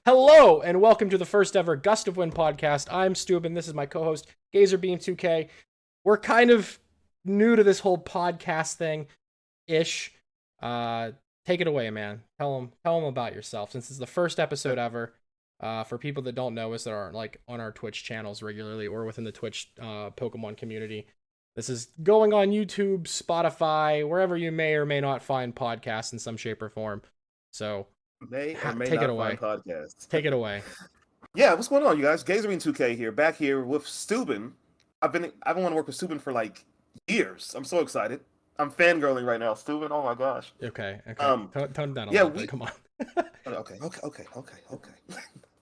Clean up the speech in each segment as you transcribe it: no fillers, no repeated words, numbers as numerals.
Hello and welcome to the first ever Gust of Wind podcast. I'm Steuben. This is my co-host GazerBeam2K. We're kind of new to this whole podcast thing ish. Take it away, man. Tell them about yourself since it's the first episode ever. For people that don't know us that aren't like on our Twitch channels regularly or within the Twitch Pokemon community. This is going on YouTube, Spotify, wherever you may or may not find podcasts in some shape or form. So May or may take it not away. find podcasts. Take it away. Yeah, what's going on, you guys? GazerBeam2K here, back here with Steuben. I've been wanting to work with Steuben for like years. I'm so excited. I'm fangirling right now, Steuben. Oh my gosh. Okay. Tone it down a yeah, little bit. Come on. Okay.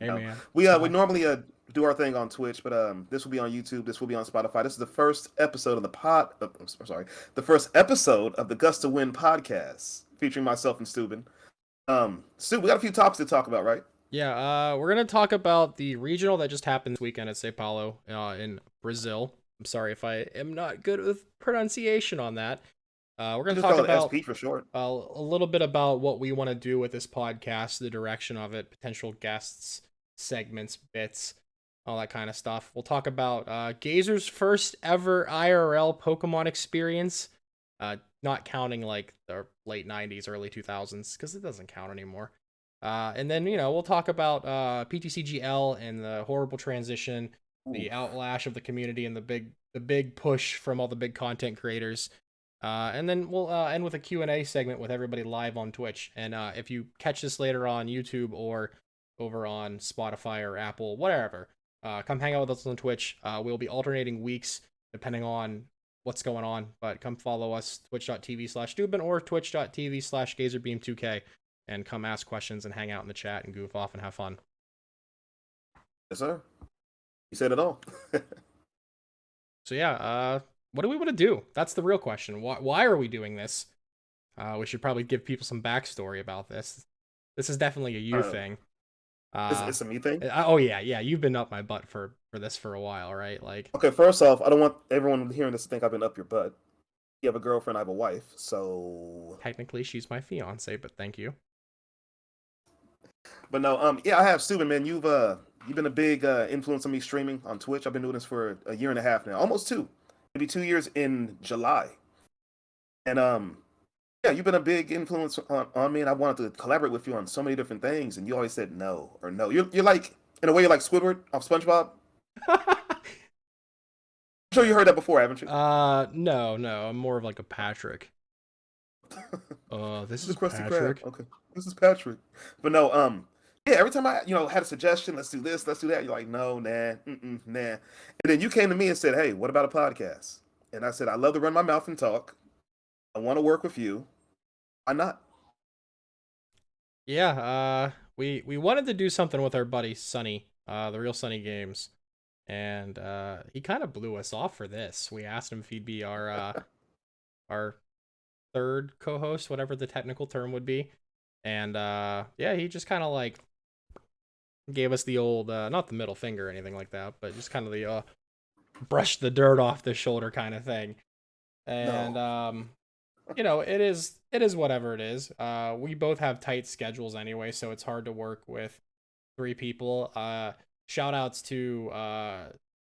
Hey, No. man. We normally do our thing on Twitch, but this will be on YouTube. This will be on Spotify. This is the first episode of the first episode of the Gust of Wind podcast featuring myself and Steuben. Stu, we got a few topics to talk about, right? Yeah, we're going to talk about the regional that just happened this weekend at Sao Paulo in Brazil. I'm sorry if I am not good with pronunciation on that. We're going to talk about SP for short. A little bit about what we want to do with this podcast, the direction of it, potential guests, segments, bits, all that kind of stuff. We'll talk about Gazer's first ever IRL Pokemon experience, not counting like the late 90s, early 2000s, because it doesn't count anymore. And then, we'll talk about PTCGL and the horrible transition, the outlash of the community, and the big push from all the big content creators. And then we'll end with a Q&A segment with everybody live on Twitch. And if you catch this later on YouTube or over on Spotify or Apple, whatever, come hang out with us on Twitch. We'll be alternating weeks depending on what's going on, but come follow us, twitch.tv/Steuben or twitch.tv/GazerBeam2K, and come ask questions and hang out in the chat and goof off and have fun. Yes, sir. You said it all. So yeah, what do we want to do? That's the real question. Why are we doing this? We should probably give people some backstory about this. This is definitely a you thing. It's a me thing? Oh yeah, you've been up my butt for this for a while, right? Like, okay, first off, I don't want everyone hearing this to think I've been up your butt. You have a girlfriend, I have a wife, so technically she's my fiance, but thank you. But no, yeah, I have Steuben, man. You've been a big influence on me streaming on Twitch. I've been doing this for a year and a half now, almost two, maybe 2 years in July. And yeah, you've been a big influence on me, and I wanted to collaborate with you on so many different things, and you always said no or no. You're like, in a way, you're like Squidward off SpongeBob. I'm sure you heard that before, haven't you? No, I'm more of like a Patrick. This is Krusty Patrick. Krab. Okay, this is Patrick. But no, yeah. Every time I, had a suggestion, let's do this, let's do that. You're like, no, nah, nah. And then you came to me and said, hey, what about a podcast? And I said, I love to run my mouth and talk. I want to work with you. Why not? Yeah, we wanted to do something with our buddy Sunny, the Real Sunny Games, and he kind of blew us off for this. We asked him if he'd be our third co-host, whatever the technical term would be, and yeah, he just kind of like gave us the old not the middle finger or anything like that, but just kind of the brush the dirt off the shoulder kind of thing. And no. It is whatever it is. We both have tight schedules anyway, so it's hard to work with three people. Shout outs to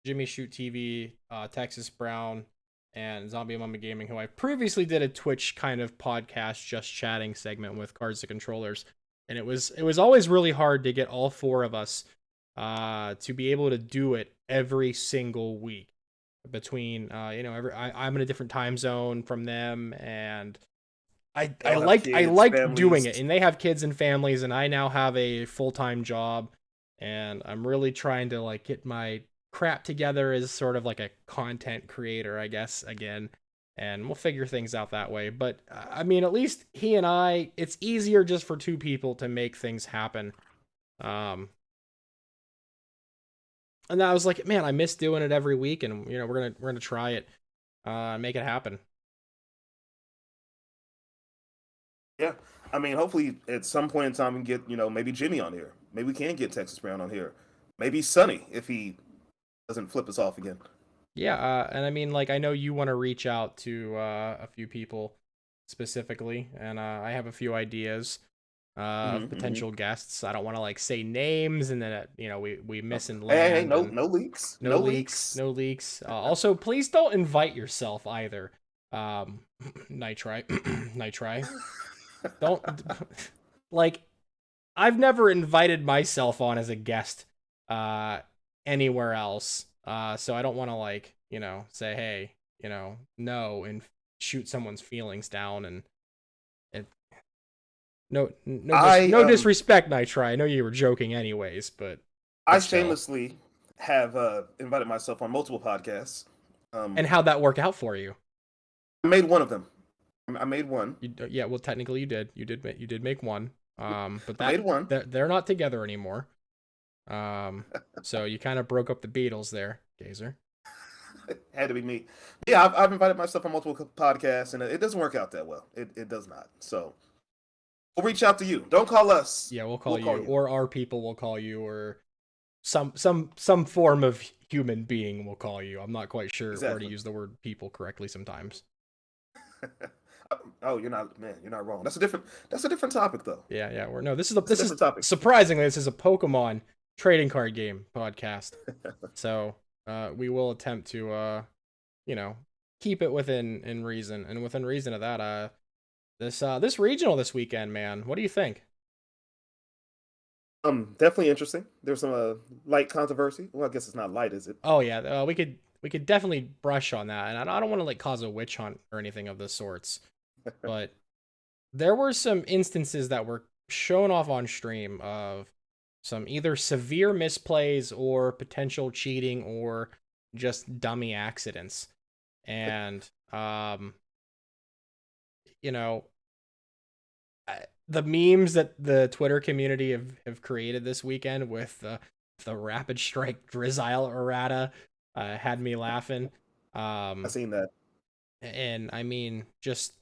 Jimmy Shoot TV, Texas Brown, and Zombie Mama Gaming, who I previously did a Twitch kind of podcast just chatting segment with Cards to Controllers. And it was always really hard to get all four of us to be able to do it every single week. Between I'm in a different time zone from them, and I liked doing it, and they have kids and families, and I now have a full-time job, and I'm really trying to like get my crap together as sort of like a content creator, I guess, again, and we'll figure things out that way. But I mean, at least he and I, it's easier just for two people to make things happen. And I was like, man, I miss doing it every week, and we're gonna try it, make it happen. Yeah, I mean, hopefully at some point in time we can get maybe Jimmy on here. Maybe we can get Texas Brown on here. Maybe Sunny if he doesn't flip us off again. Yeah, and I mean, like, I know you want to reach out to a few people specifically, and I have a few ideas. of potential guests. I don't want to like say names and then we miss and Hey, land. no, And no leaks, no leaks, no leaks. Also, please don't invite yourself either. Nitri, Nitri. Don't like. I've never invited myself on as a guest, anywhere else. So I don't want to like say hey, no, and shoot someone's feelings down and no disrespect, Nitri. I know you were joking anyways, but I still. shamelessly have invited myself on multiple podcasts. And how'd that work out for you? I made one of them. I made one. Yeah, well, technically you did. You did make one. But I made one. They're not together anymore. So you kind of broke up the Beatles there, Gazer. It had to be me. Yeah, I've invited myself on multiple podcasts, and it doesn't work out that well. It does not. So we'll reach out to you. Don't call us. Yeah, we'll call you, or our people will call you, or some form of human being will call you. I'm not quite sure where to use the word people correctly sometimes. Oh, you're not wrong. That's a different topic though. Yeah. This is topic. Surprisingly, this is a Pokemon trading card game podcast. So we will attempt to keep it within reason, and within reason of that, this regional this weekend, man. What do you think? Definitely interesting. There's some light controversy. Well, I guess it's not light, is it? Oh yeah, we could definitely brush on that, and I don't want to like cause a witch hunt or anything of the sorts, but there were some instances that were shown off on stream of some either severe misplays or potential cheating or just dummy accidents, and the memes that the Twitter community have created this weekend with the Rapid Strike Drizzile errata had me laughing. I've seen that. And I mean, just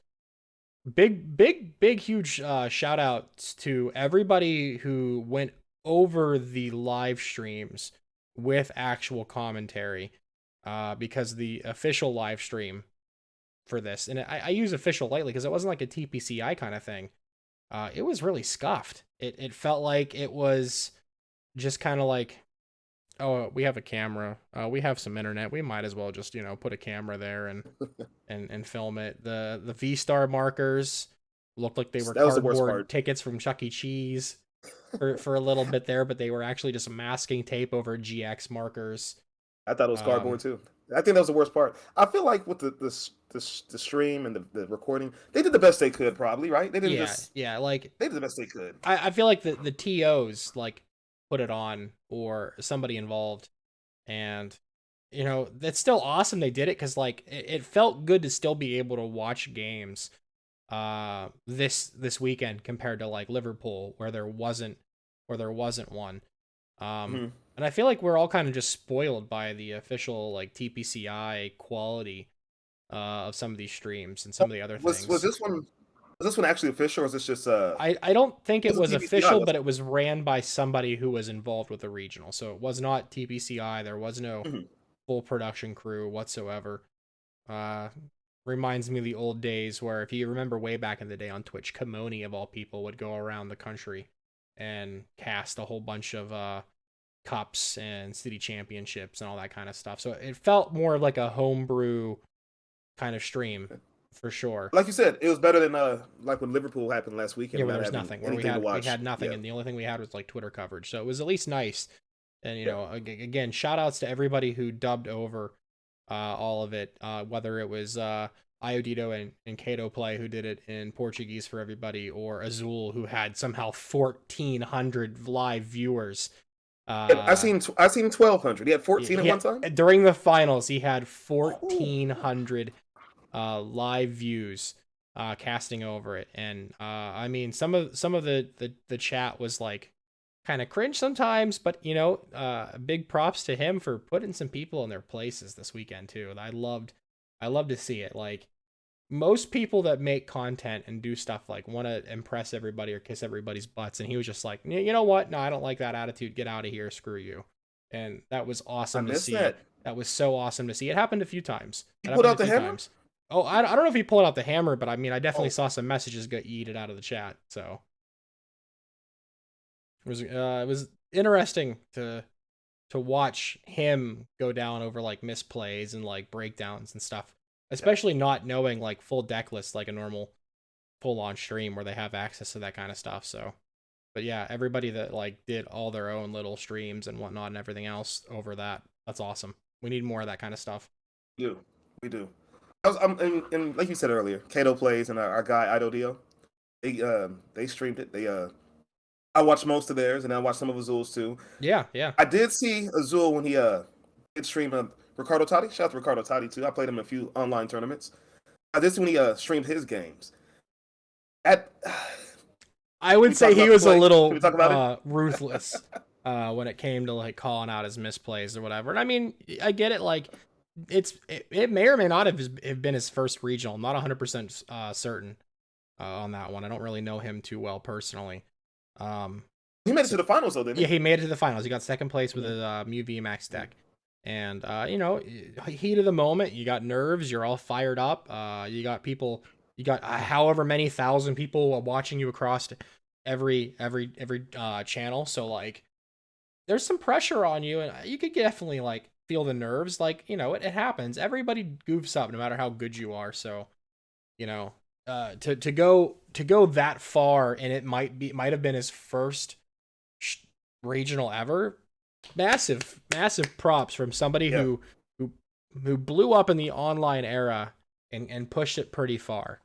big huge shout outs to everybody who went over the live streams with actual commentary, because the official live stream for this, and I use official lightly because it wasn't like a TPCI kind of thing. It was really scuffed. It felt like it was just kind of like, oh, we have a camera, we have some internet, we might as well just put a camera there and film it. The V-Star markers looked like they were cardboard tickets from Chuck E. Cheese for a little bit there, but they were actually just masking tape over GX markers. I thought it was cardboard too. I think that was the worst part. I feel like with the stream and the recording, they did the best they could, probably, right? They didn't they did the best they could. I feel like the TOs like put it on, or somebody involved, and that's still awesome they did it, because like it felt good to still be able to watch games this weekend compared to like Liverpool where there wasn't one. And I feel like we're all kind of just spoiled by the official like TPCI quality of some of these streams and some of the other things. Was this one actually official, or is this just I don't think it was official, but it was ran by somebody who was involved with the regional. So it was not TPCI. There was no full production crew whatsoever. Reminds me of the old days where, if you remember way back in the day on Twitch, Kamoni of all people would go around the country and cast a whole bunch of cups and city championships and all that kind of stuff. So it felt more like a homebrew kind of stream, for sure. Like you said, it was better than like when Liverpool happened last weekend. Yeah, where there was nothing. Where we had nothing, and the only thing we had was like Twitter coverage. So it was at least nice. And again, shout outs to everybody who dubbed over all of it, whether it was Iodito and Kato Play, who did it in Portuguese for everybody, or Azul, who had somehow 1,400 live viewers. I seen 1,200. He had 14 at one time. During the finals, he had 1,400 live views casting over it, and I mean, some of the chat was like kind of cringe sometimes, but big props to him for putting some people in their places this weekend too. I loved to see it. Like, most people that make content and do stuff like want to impress everybody or kiss everybody's butts, and he was just like, you know what? No, I don't like that attitude. Get out of here. Screw you. And that was awesome to see. That was so awesome to see. It happened a few times. He pulled out the hammer? Oh, I don't know if he pulled out the hammer, but I mean, I definitely saw some messages get yeeted out of the chat. So It was interesting to watch him go down over like misplays and like breakdowns and stuff, especially not knowing like full deck lists like a normal full on stream where they have access to that kind of stuff. So, but yeah, everybody that like did all their own little streams and whatnot and everything else over that's awesome. We need more of that kind of stuff. We do. And like you said earlier, Kato Plays and our guy Ido they streamed it. I watched most of theirs, and I watched some of Azul's too. Yeah. I did see Azul when he did stream Ricardo Totti. Shout out to Ricardo Totti too. I played him in a few online tournaments. I did see when he streamed his games. I would say he was a little ruthless when it came to like calling out his misplays or whatever. And I mean, I get it. Like, it may or may not have been his first regional. I'm not 100% certain on that one. I don't really know him too well personally. He made it to the finals though, didn't he? Yeah, he made it to the finals. He got second place with a Mew VMAX deck. And you know, heat of the moment, you got nerves, you're all fired up. You got people, you got however many thousand people watching you across every channel. So like, there's some pressure on you, and you could definitely like feel the nerves. Like, you know, it happens. Everybody goofs up no matter how good you are. So, you know, to go that far, and it might have been his first regional ever. Massive props from somebody who blew up in the online era and pushed it pretty far.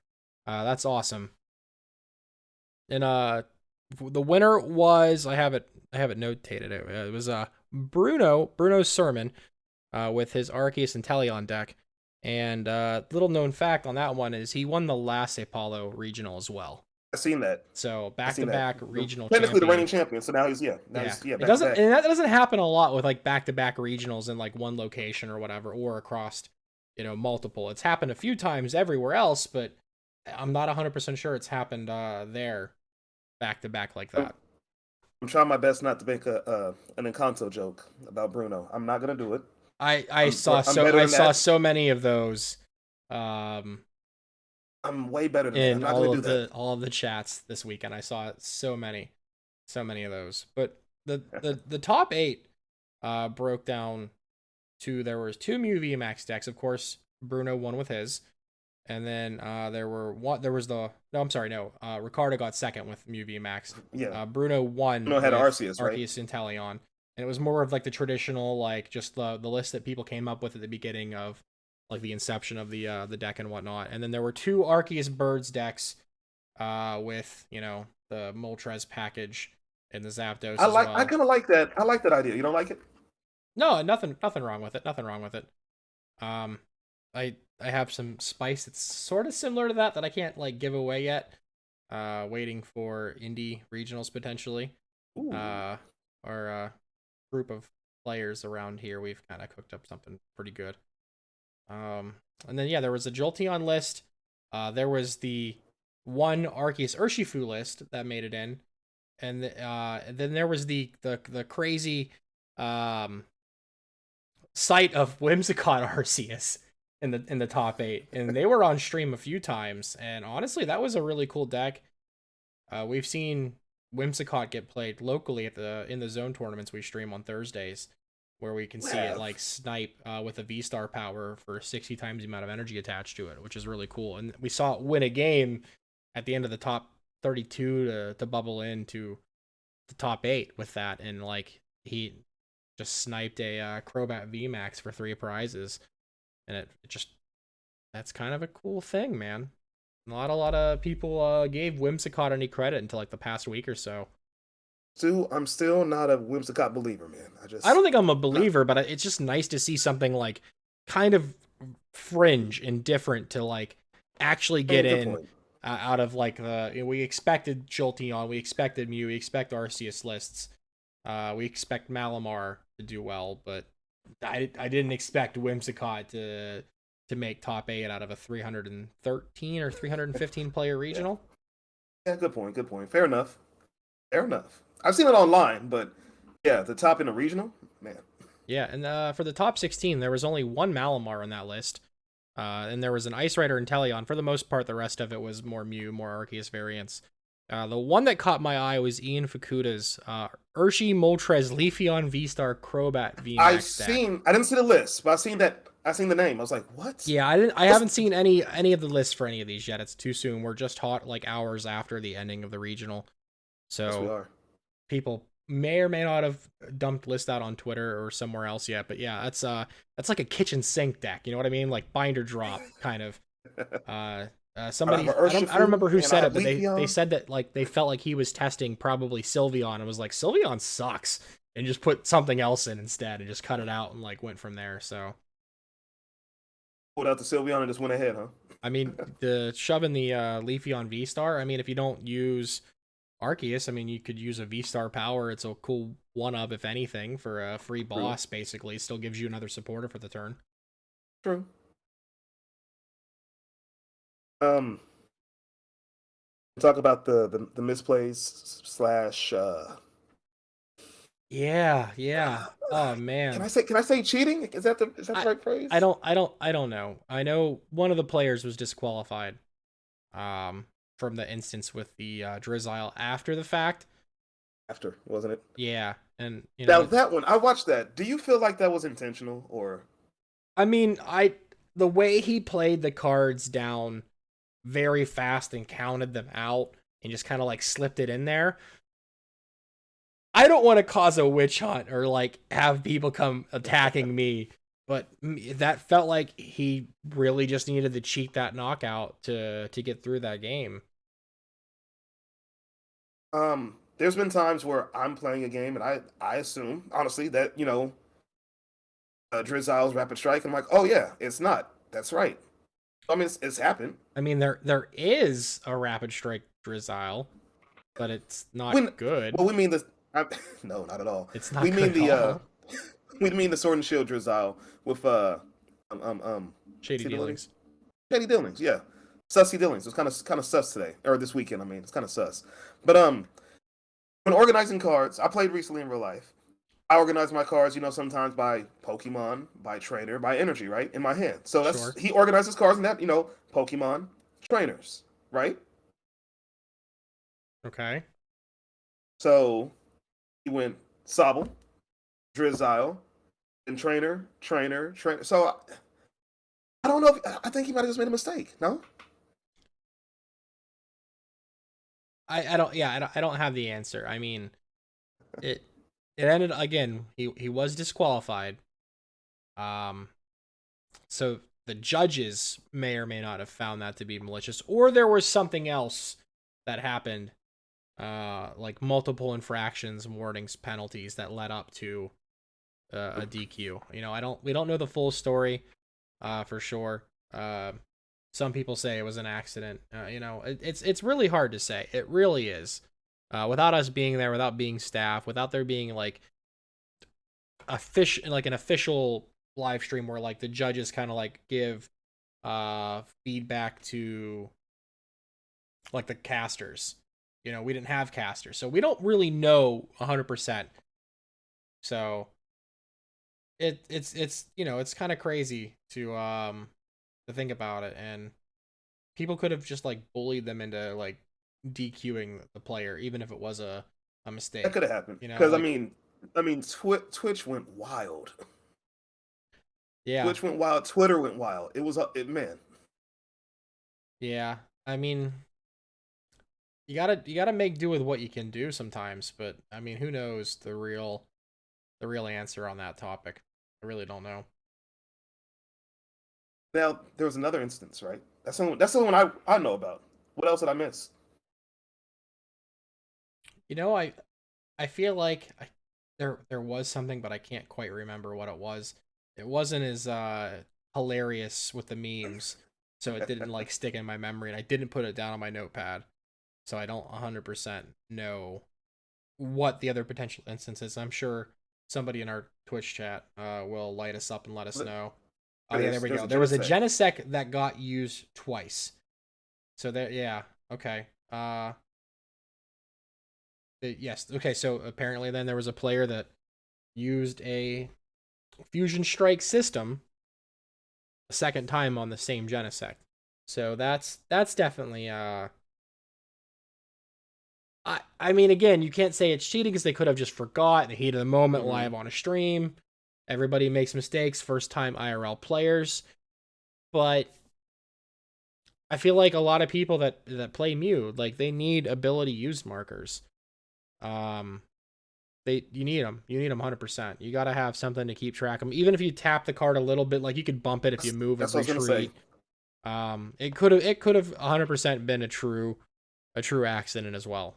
That's awesome. And the winner was, I have it notated. It was Bruno Sermon with his Arceus and Teleon deck. And little known fact on that one is he won the last Apollo regional as well. I've seen that. So back-to-back regional technically champion. The reigning champion. So now he's It doesn't, and that doesn't happen a lot with like back-to-back regionals in like one location or whatever, or across, you know, multiple. It's happened a few times everywhere else, but I'm not 100% sure it's happened there back-to-back like that. I'm trying my best not to make an Encanto joke about Bruno. I'm not gonna do it. I saw so many of those. I'm way better than in that. all of the chats this weekend. I saw so many of those. But the top 8 broke down to, there was 2 Mew VMAX decks. Of course, Bruno won with his, and then Ricardo got second with Mew VMAX. Yeah. Bruno won. Bruno had Arceus, right? Arceus and Teleon, and it was more of like the traditional, like just the list that people came up with at the beginning of like the inception of the deck and whatnot. And then there were 2 Arceus Birds decks with, you know, the Moltres package and the Zapdos. I kind of like that. I like that idea. You don't like it? No, nothing wrong with it. Nothing wrong with it. I have some spice that's sort of similar to that I can't like give away yet. Waiting for indie regionals potentially. Ooh. Our group of players around here, we've kind of cooked up something pretty good. And then yeah, there was a Jolteon list. There was the one Arceus Urshifu list that made it in, and then there was the crazy sight of Whimsicott Arceus in the top 8, and they were on stream a few times. And honestly, that was a really cool deck. We've seen Whimsicott get played locally in the zone tournaments we stream on Thursdays, where we can see it like snipe with a V-Star power for 60 times the amount of energy attached to it, which is really cool. And we saw it win a game at the end of the top 32 to bubble into the top 8 with that. And like, he just sniped a Crobat VMAX for 3 prizes. And it just, that's kind of a cool thing, man. Not a lot of people gave Whimsicott any credit until like the past week or so. Stu, I'm still not a Whimsicott believer, man. I don't think I'm a believer, but it's just nice to see something like kind of fringe and different to like actually get in out of like we expected Jolteon, we expected Mew, we expect Arceus lists, we expect Malamar to do well, but I didn't expect Whimsicott to make top 8 out of a 313 or 315 player regional. Yeah, good point. Fair enough. I've seen it online, but yeah, the top in the regional, man. Yeah, and for the top 16, there was only 1 Malamar on that list. And there was an Ice Rider and Teleon. For the most part, the rest of it was more Mew, more Arceus variants. The one that caught my eye was Ian Fukuda's Urshi Moltres Leafeon V-Star Crobat VMAX deck. I didn't see the list, but I seen the name. I was like, what? Yeah, I haven't seen any of the lists for any of these yet. It's too soon. We're just hot like hours after the ending of the regional. Yes, we So are. people may or may not have dumped lists out on Twitter or somewhere else yet, but yeah, that's like a kitchen sink deck, you know what I mean? Like binder drop kind of. Somebody I don't remember who said it, but they said that like they felt like he was testing probably Sylveon and was like, Sylveon sucks, and just put something else in instead and just cut it out and like went from there. So Pulled out the Sylveon and just went ahead, huh? I mean, the shoving the Leafeon V-Star, I mean, if you don't use Arceus, I mean, you could use a V-Star power. It's a cool one-up, if anything, for a free boss, basically. Still gives you another supporter for the turn. True. Talk about the misplays slash. Yeah. Oh man. Can I say cheating? Is that the right phrase? I don't know. I know one of the players was disqualified. From the instance with the Drizzile after the fact. After, wasn't it? Yeah, and you know now that one I watched that. Do you feel like that was intentional or? I mean, the way he played the cards down very fast and counted them out and just kind of like slipped it in there. I don't want to cause a witch hunt or like have people come attacking me, but that felt like he really just needed to cheat that knockout to get through that game. There's been times where I'm playing a game and I assume honestly that Drizzile's Rapid Strike. I'm like, oh yeah, it's not. That's right. I mean, it's happened. I mean, there is a Rapid Strike Drizzile, but it's not good. Well, we mean this. No, not at all. It's not. We mean the we mean the Sword and Shield Drizzile with Shady Dealings. Shady Dealings, yeah. Sussy Dealings. It's kind of sus today or this weekend. I mean, it's kind of sus. But when organizing cards, I played recently in real life. I organize my cards, sometimes by Pokemon, by trainer, by energy, right? In my hand. So that's he organizes cards in that, Pokemon, trainers, right? Okay. So he went Sobble, Drizzile, and trainer. So I don't know I think he might have just made a mistake, no? I don't have the answer. I mean, it ended again. He was disqualified. So the judges may or may not have found that to be malicious, or there was something else that happened, like multiple infractions, warnings, penalties that led up to a DQ. We don't know the full story, for sure. Some people say it was an accident. It's really hard to say. It really is. Without us being there, without being staff, without there being like an official live stream where like the judges kind of like give feedback to like the casters. We didn't have casters, so we don't really know 100%. So it's it's kind of crazy to think about it, and people could have just like bullied them into like DQing the player, even if it was a mistake. That could have happened because like, Twitch went wild. Yeah, Twitch went wild. Twitter went wild. It was man. Yeah, I mean, you gotta make do with what you can do sometimes. But I mean, who knows the real answer on that topic? I really don't know. Now there was another instance, right? That's the one I know about. What else did I miss? I feel like there was something, but I can't quite remember what it was. It wasn't as hilarious with the memes, so it didn't like stick in my memory, and I didn't put it down on my notepad, so I don't 100% know what the other potential instances. I'm sure somebody in our Twitch chat will light us up and let us know. Oh yeah, there we go. There was a Genesect that got used twice. So there, yeah, okay. Yes, okay. So apparently, then there was a player that used a Fusion Strike system a second time on the same Genesect. So that's definitely I mean, again, you can't say it's cheating because they could have just forgot in the heat of the moment Mm-hmm. live on a stream. Everybody makes mistakes, first time IRL players. But I feel like a lot of people that play Mew, like they need ability use markers. Um, you need them. You need them 100%. You got to have something to keep track of them. Even if you tap the card a little bit, like you could bump it if you move That's or what I was gonna say. retreat. It could have 100% been a true accident as well.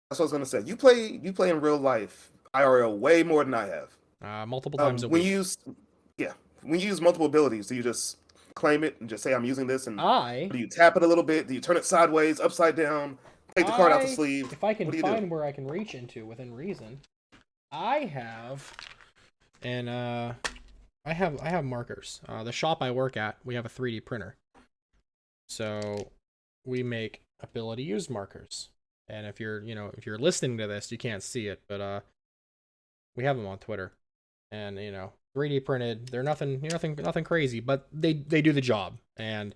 That's what I was gonna say. You play in real life IRL way more than I have. Multiple times a When you week. use yeah, when you use multiple abilities, do you just claim it and just say I'm using this, and I do you tap it a little bit? Do you turn it sideways, upside down, take the card out the sleeve? if I can What do you do? find where I can reach into within reason, I have and I have markers. The shop I work at, we have a 3D printer. So we make ability use markers. And if you're listening to this, you can't see it, but we have them on Twitter. And 3D printed, they're nothing crazy, but they do the job and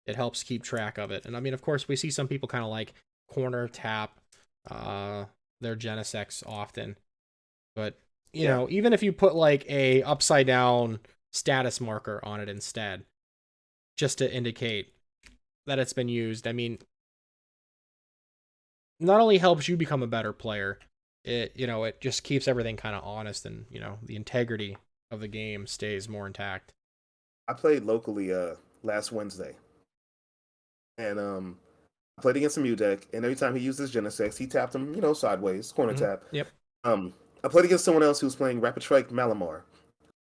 it helps keep track of it. And I mean, of course, we see some people kind of like corner tap their Genesects often. But even if you put like a upside down status marker on it instead, just to indicate that it's been used, I mean, not only helps you become a better player, it just keeps everything kind of honest, and the integrity of the game stays more intact. I played locally last Wednesday, and I played against a Mew deck, and every time he used his Genesects, he tapped him, sideways, corner tap. Yep. I played against someone else who was playing Rapid Strike Malamar,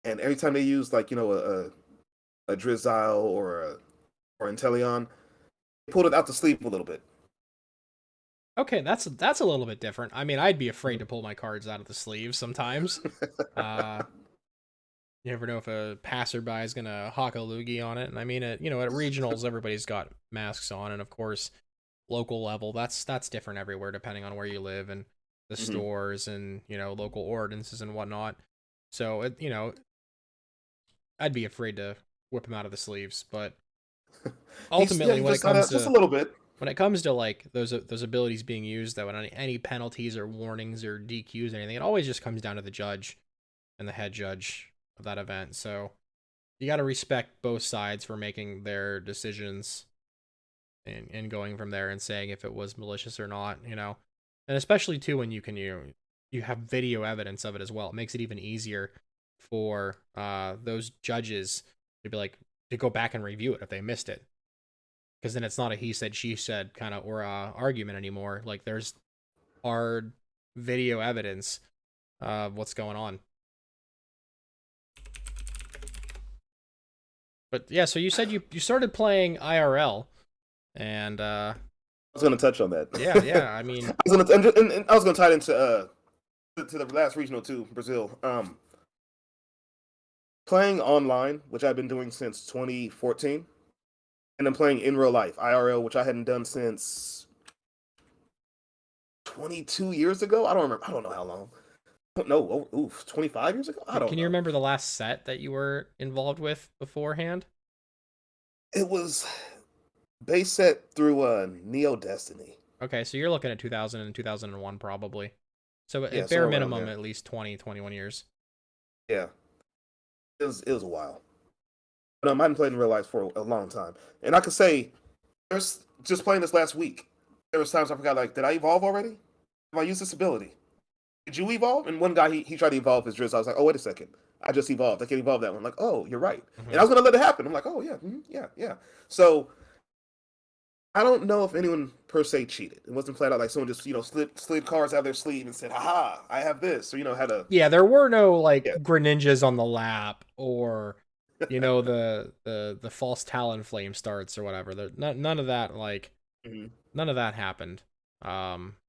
and every time they used like a Drizzile or Inteleon, they pulled it out the sleeve a little bit. Okay, that's a little bit different. I mean, I'd be afraid to pull my cards out of the sleeve sometimes. uh you never know if a passerby is gonna hawk a loogie on it. And I mean, at regionals, everybody's got masks on, and of course, local level, that's different everywhere depending on where you live and the stores and local ordinances and whatnot. So I'd be afraid to whip him out of the sleeves, but ultimately, when it comes just a to little bit. like those abilities being used, though, and any penalties or warnings or DQs or anything, it always just comes down to the judge and the head judge of that event. So you got to respect both sides for making their decisions and going from there and saying if it was malicious or not, and especially too when you have video evidence of it as well. It makes it even easier for those judges to be like to go back and review it if they missed it, because then it's not a he said she said kind of or argument anymore. Like there's hard video evidence of what's going on. But yeah, so you said you started playing IRL, and I was going to touch on that. yeah. I mean, I was going to tie it into to the last regional too, Brazil. Playing online, which I've been doing since 2014, and then playing in real life IRL, which I hadn't done since 22 years ago. I don't remember. I don't know how long. No, 25 years ago. I don't. Can you remember the last set that you were involved with beforehand? It was base set through Neo Destiny. Okay, so you're looking at 2000 and 2001 probably. So at bare somewhere around minimum, there. at least 20, 21 years. Yeah, it was a while. But I hadn't played in real life for a long time, and I could say there's just playing this last week. There was times I forgot, like, did I evolve already? Have I used this ability? Did you evolve? And one guy he tried to evolve his Drizzle. I was like, oh, wait a second, I just evolved. I can't evolve that one. I'm like, oh, you're right. And I was gonna let it happen. I'm like, oh yeah, yeah. So I don't know if anyone per se cheated. It wasn't flat out like someone just slid cards out of their sleeve and said, haha, I have this, or had a Yeah, there were no like Greninjas on the lap or the false Talonflame starts or whatever. None of that none of that happened.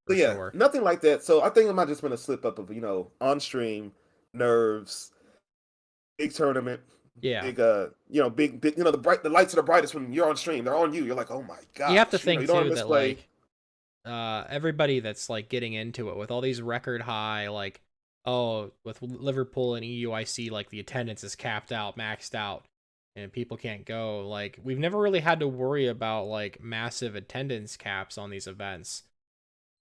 For sure. Nothing like that. So I think it might just been a slip up of on stream nerves, big tournament. Yeah. Big big the lights are the brightest when you're on stream. They're on you. You're like, oh my god. You have to think too that like everybody that's like getting into it with all these record high, like, oh, with Liverpool and EUIC, like the attendance is capped out, maxed out, and people can't go. Like, we've never really had to worry about like massive attendance caps on these events.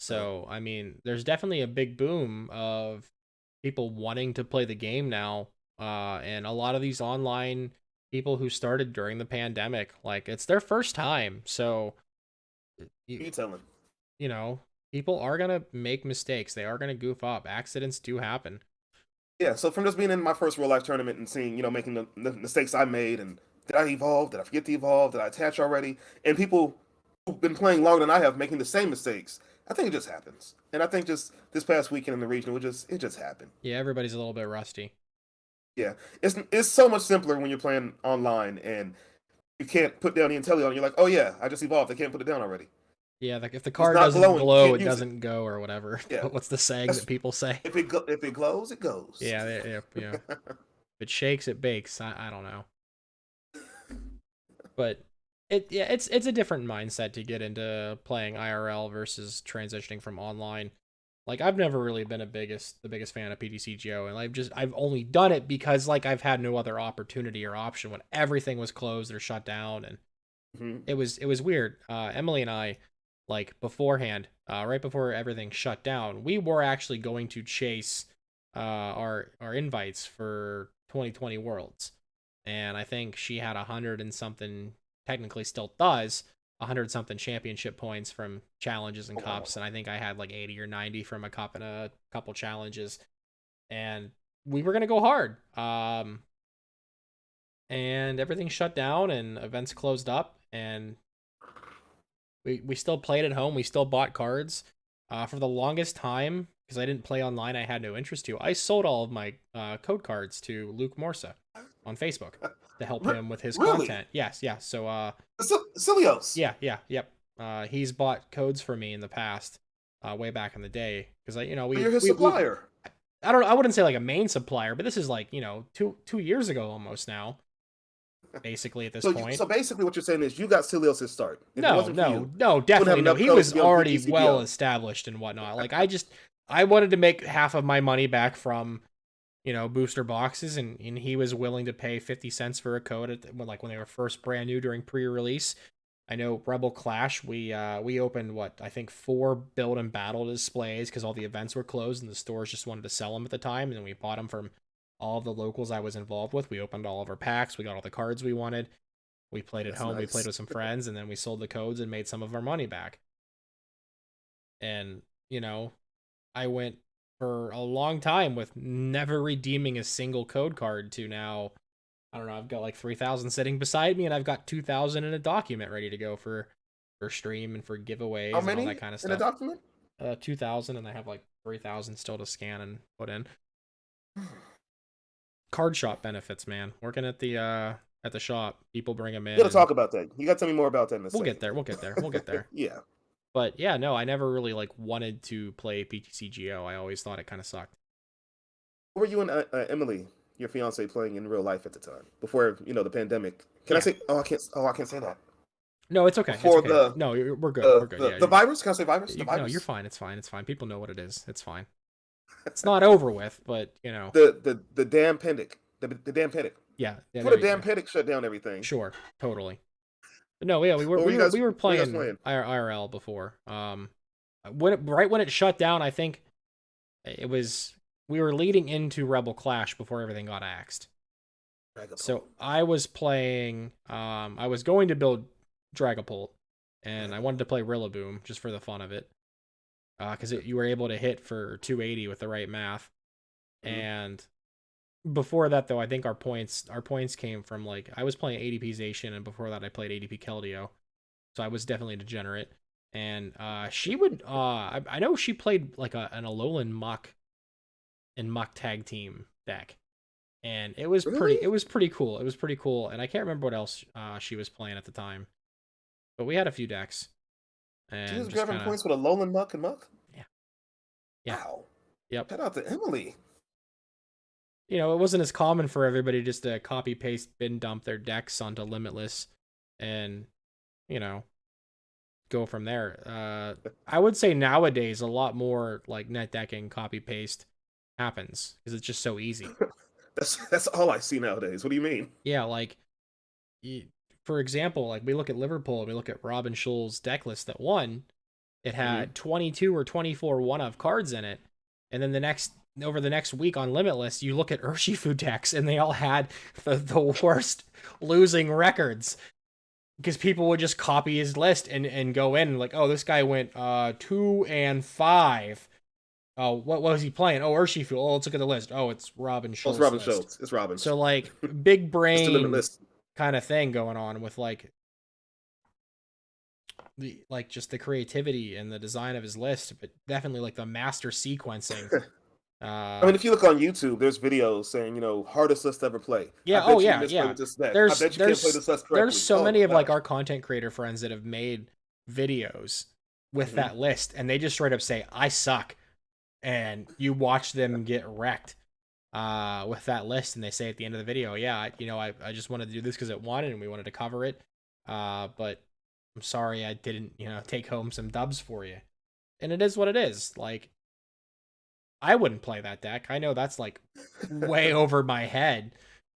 So, I mean, there's definitely a big boom of people wanting to play the game now. And a lot of these online people who started during the pandemic, like it's their first time. So, Who you, you telling? you know, people are going to make mistakes. They are going to goof up. Accidents do happen. Yeah, so from just being in my first real life tournament and seeing, making the mistakes I made, and did I evolve? Did I forget to evolve? Did I attach already? And people who've been playing longer than I have making the same mistakes. I think it just happens. And I think just this past weekend in the region, it just happened. Yeah, everybody's a little bit rusty. Yeah. It's so much simpler when you're playing online and you can't put down the Intellion and you're like, oh yeah, I just evolved. I can't put it down already. Yeah, like if the It's card not doesn't glowing. You glow, can't it use it. doesn't go or whatever. Yeah. What's the saying that That's, people say? if it glows, it goes. Yeah, yeah. If it shakes, it bakes. I don't know. But it's a different mindset to get into playing IRL versus transitioning from online. Like I've never really been the biggest fan of PTCGO, and I've only done it because like I've had no other opportunity or option when everything was closed or shut down, and Mhm. it was weird. Emily and I, like beforehand, right before everything shut down, we were actually going to chase our invites for 2020 Worlds, and I think she had 100 and something, technically still does, 100 something championship points from challenges and Oh, wow. cups, and I think I had like 80 or 90 from a cup and a couple challenges, and we were gonna go hard. And everything shut down and events closed up, and we still played at home. We still bought cards. For the longest time, because I didn't play online, I had no interest to. I sold all of my code cards to Luke Morsa on Facebook to help him with his Really? content. Yes, yeah. So Cilios. yep. He's bought codes for me in the past, way back in the day, because You're his supplier. I wouldn't say like a main supplier, but this is like two years ago almost now, basically at this point. So basically, what you're saying is you got Cilios' start. If it No, wasn't for you, no, you no, wouldn't have definitely no. enough He codes was to be on already well PTCGL. established and whatnot. Like I wanted to make half of my money back from booster boxes, and he was willing to pay 50 cents for a code when they were first brand new during pre-release. I know Rebel Clash, we opened what I think 4 build and battle displays because all the events were closed and the stores just wanted to sell them at the time, and then we bought them from all of the locals I was involved with. We opened all of our packs, we got all the cards we wanted. We played at That's home, we played nice. with some friends, and then we sold the codes and made some of our money back. And, I went for a long time with never redeeming a single code card to now, I don't know, I've got like 3,000 sitting beside me, and I've got 2,000 in a document ready to go for stream and for How giveaways and all that many kind of in a stuff. document? 2,000, and I have like 3,000 still to scan and put in. Card shop benefits, man. Working at the shop, people bring them You in, got to and talk about that. You got to tell me more about that in a we'll get second. there. We'll get there. We'll get there. Yeah. But yeah, no, I never really like wanted to play PTCGO. I always thought it kind of sucked. What were you and Emily, your fiance, playing in real life at the time before the pandemic? Can I Yeah. say? Oh, I can't. Oh, I can't say that. No, it's okay. It's Before okay. the No, we're good. We're good. Yeah. the virus? Can I say virus? The No, you're virus. fine. It's fine. It's fine. People know what it is. It's fine. It's not over with, but The damn pendic. The damn pendic. yeah. Yeah. Before There the you damn go. pendic shut down everything. Sure. Totally. But no, yeah, we were What were we you were guys? we were What were you guys playing playing? IRL before. Right when it shut down, I think it was we were leading into Rebel Clash before everything got axed. So I was playing. I was going to build Dragapult, and I wanted to play Rillaboom just for the fun of it, because you were able to hit for 280 with the right math. Mhm. And before that, though, I think our points came from like I was playing ADP Zation, and before that, I played ADP Keldeo, so I was definitely a degenerate. And she would, I know she played like an Alolan Muck tag team deck, and Really? it was pretty cool. It was pretty cool, and I can't remember what else she was playing at the time, but we had a few decks, She and was just grabbing kind of points with a Lolan Muck and Muck. yeah, yeah, Wow. yep. Shout out to Emily. It wasn't as common for everybody just to copy paste bin dump their decks onto Limitless, and you know go from there. I would say nowadays a lot more like net decking copy paste happens because it's just so easy. That's all I see nowadays. What do you mean? Yeah, like for example, like we look at Liverpool and we look at Robin Schul's deck list that won. It had 22 or 24 one-of cards in it. And then over the next week on Limitless, you look at Urshifu decks, and they all had the worst losing records. Because people would just copy his list and go in and like, oh, this guy went 2 and 5. Oh, what was he playing? Oh, Urshifu. Oh, let's look at the list. Oh, it's Robin Schultz. It's Robin Schultz. It's Robin. So like big brain kind of thing going on with like just the creativity and the design of his list, but definitely like the master sequencing. I mean, if you look on YouTube, there's videos saying, hardest list ever play. Yeah. I bet yeah. There's so many of like our content creator friends that have made videos with that list, and they just straight up say, I suck. And you watch them get wrecked with that list, and they say at the end of the video, I just wanted to do this because it wanted, and we wanted to cover it. But I'm sorry I didn't, take home some dubs for you. And it is what it is. Like, I wouldn't play that deck. I know that's like way over my head.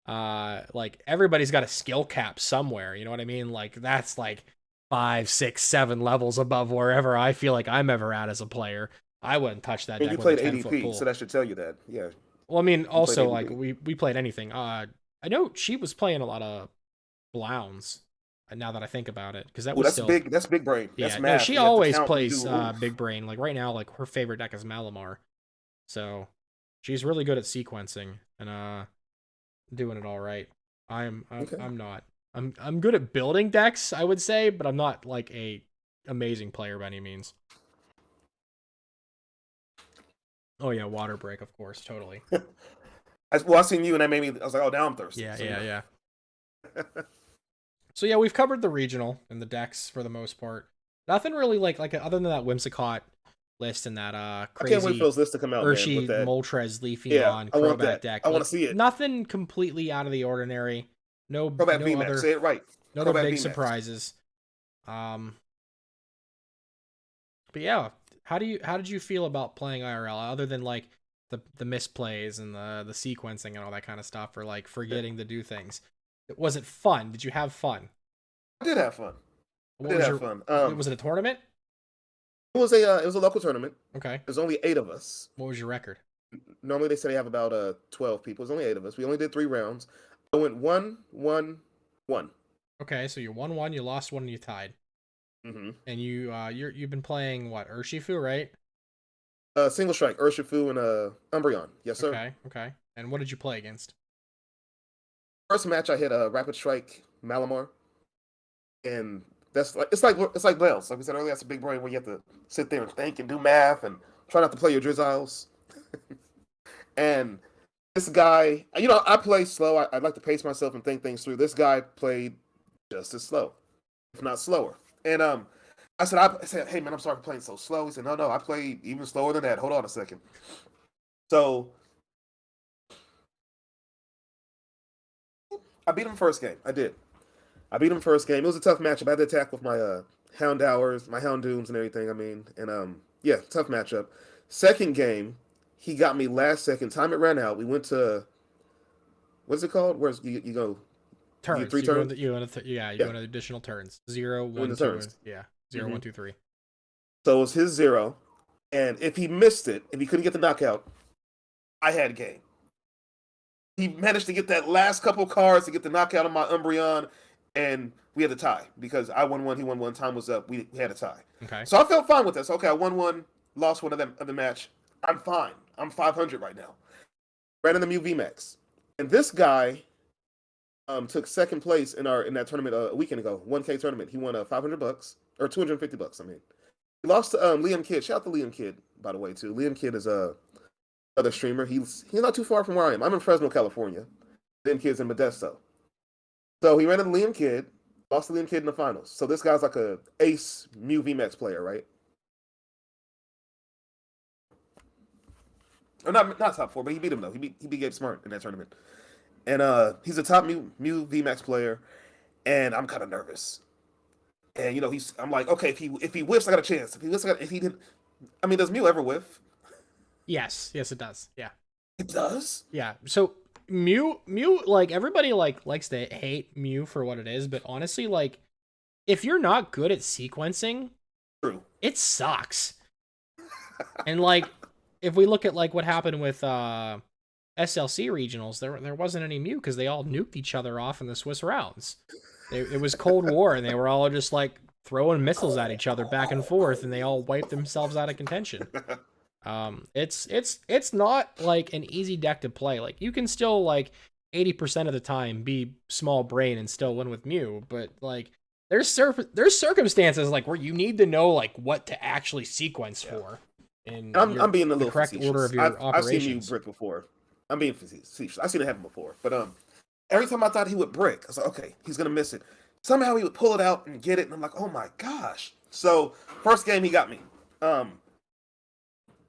Like everybody's got a skill cap somewhere. You know what I mean? Like that's like 5, 6, 7 levels above wherever I feel like I'm ever at as a player. I wouldn't touch that deck. You played ADP, so that should tell you that. Yeah. Well, I mean, also like we played anything. I know she was playing a lot of Blounds. Now that I think about it, because that's big. That's big brain. That's math. No, she always plays big brain. Like right now, like her favorite deck is Malamar. So she's really good at sequencing and doing it all right. I'm not. I'm good at building decks, I would say, but I'm not like a amazing player by any means. Oh yeah, water break, of course, totally. I seen you and that made me. I was like, oh, now I'm thirsty. Yeah. So yeah, we've covered the regional and the decks for the most part. Nothing really like other than that Whimsicott list and that crazy I can't wait for those lists to come out, Urshi, Moltres, Leafeon, Crobat deck. I want to see it. Nothing completely out of the ordinary. No Crobat other, say it right. No other big surprises. But yeah, how did you feel about playing IRL other than like the misplays and the sequencing and all that kind of stuff, or like forgetting to do things? Was it fun? Did you have fun? I did have fun. Was it a tournament? It was a local tournament. Okay. There's only 8 of us. What was your record? Normally they say they have about 12 people. There's only 8 of us. We only did 3 rounds. I went 1, 1, 1. Okay, so you won 1, you lost 1, and you tied. Mm-hmm. And you've been playing what, Urshifu, right? Single strike, Urshifu and Umbreon. Yes, sir. Okay. And what did you play against? First match I hit a Rapid Strike Malamar, and it's like Bells. Like we said earlier, that's a big brain where you have to sit there and think and do math and try not to play your Drizziles. And this guy, I play slow. I like to pace myself and think things through. This guy played just as slow, if not slower. And I said, hey man, I'm sorry for playing so slow. He said, no, I played even slower than that. Hold on a second. So I beat him first game. I did. I beat him first game. It was a tough matchup. I had to attack with my Houndowers, my Houndooms and everything. I mean, and yeah, tough matchup. Second game, he got me last second. Time it ran out. We went to, what's it called? Where's you go? Turns. You 3 turns? You want additional turns. 0, 1, 2. Yeah. 0, 1, 2, 3. So it was his 0. And if he missed it, if he couldn't get the knockout, I had game. He managed to get that last couple cards to get the knockout on my Umbreon, and we had to tie because I won 1, he won 1. Time was up. We had a tie. Okay. So I felt fine with this. Okay, I won 1, lost 1 of the match. I'm fine. I'm 500 right now. Ran in the Mew VMAX, and this guy took second place in that tournament a weekend ago, 1K tournament. He won $500 or $250. I mean, he lost to Liam Kidd. Shout out to Liam Kidd, by the way, too. Liam Kidd is another streamer. He's not too far from where I am. I'm in Fresno, California. Liam Kidd's in Modesto. So he ran into Liam Kidd, lost to Liam Kidd in the finals. So this guy's like a ace Mew VMAX player, right? Or not top 4, but he beat him though. He beat Gabe Smart in that tournament. And he's a top Mew VMAX player, and I'm kind of nervous. And I'm like, okay, if he whiffs, I got a chance. If he didn't, I mean, does Mew ever whiff? Yes, it does. Yeah, it does. Yeah. So Mew, like everybody likes to hate Mew for what it is, but honestly, like if you're not good at sequencing, True. it sucks. And like, if we look at like what happened with SLC regionals, there wasn't any Mew because they all nuked each other off in the Swiss rounds. It was Cold War, and they were all just like throwing missiles at each other back and forth, and they all wiped themselves out of contention. It's not like an easy deck to play. Like you can still like 80% of the time be small brain and still win with Mew, but like there's circumstances like where you need to know like what to actually sequence for. And I'm being a little correct facetious. order of your operations. I've seen Mew brick before. I'm being facetious. I've seen it happen before. But every time I thought he would brick, I was like, okay, he's gonna miss it. Somehow he would pull it out and get it, and I'm like, oh my gosh. So first game he got me. I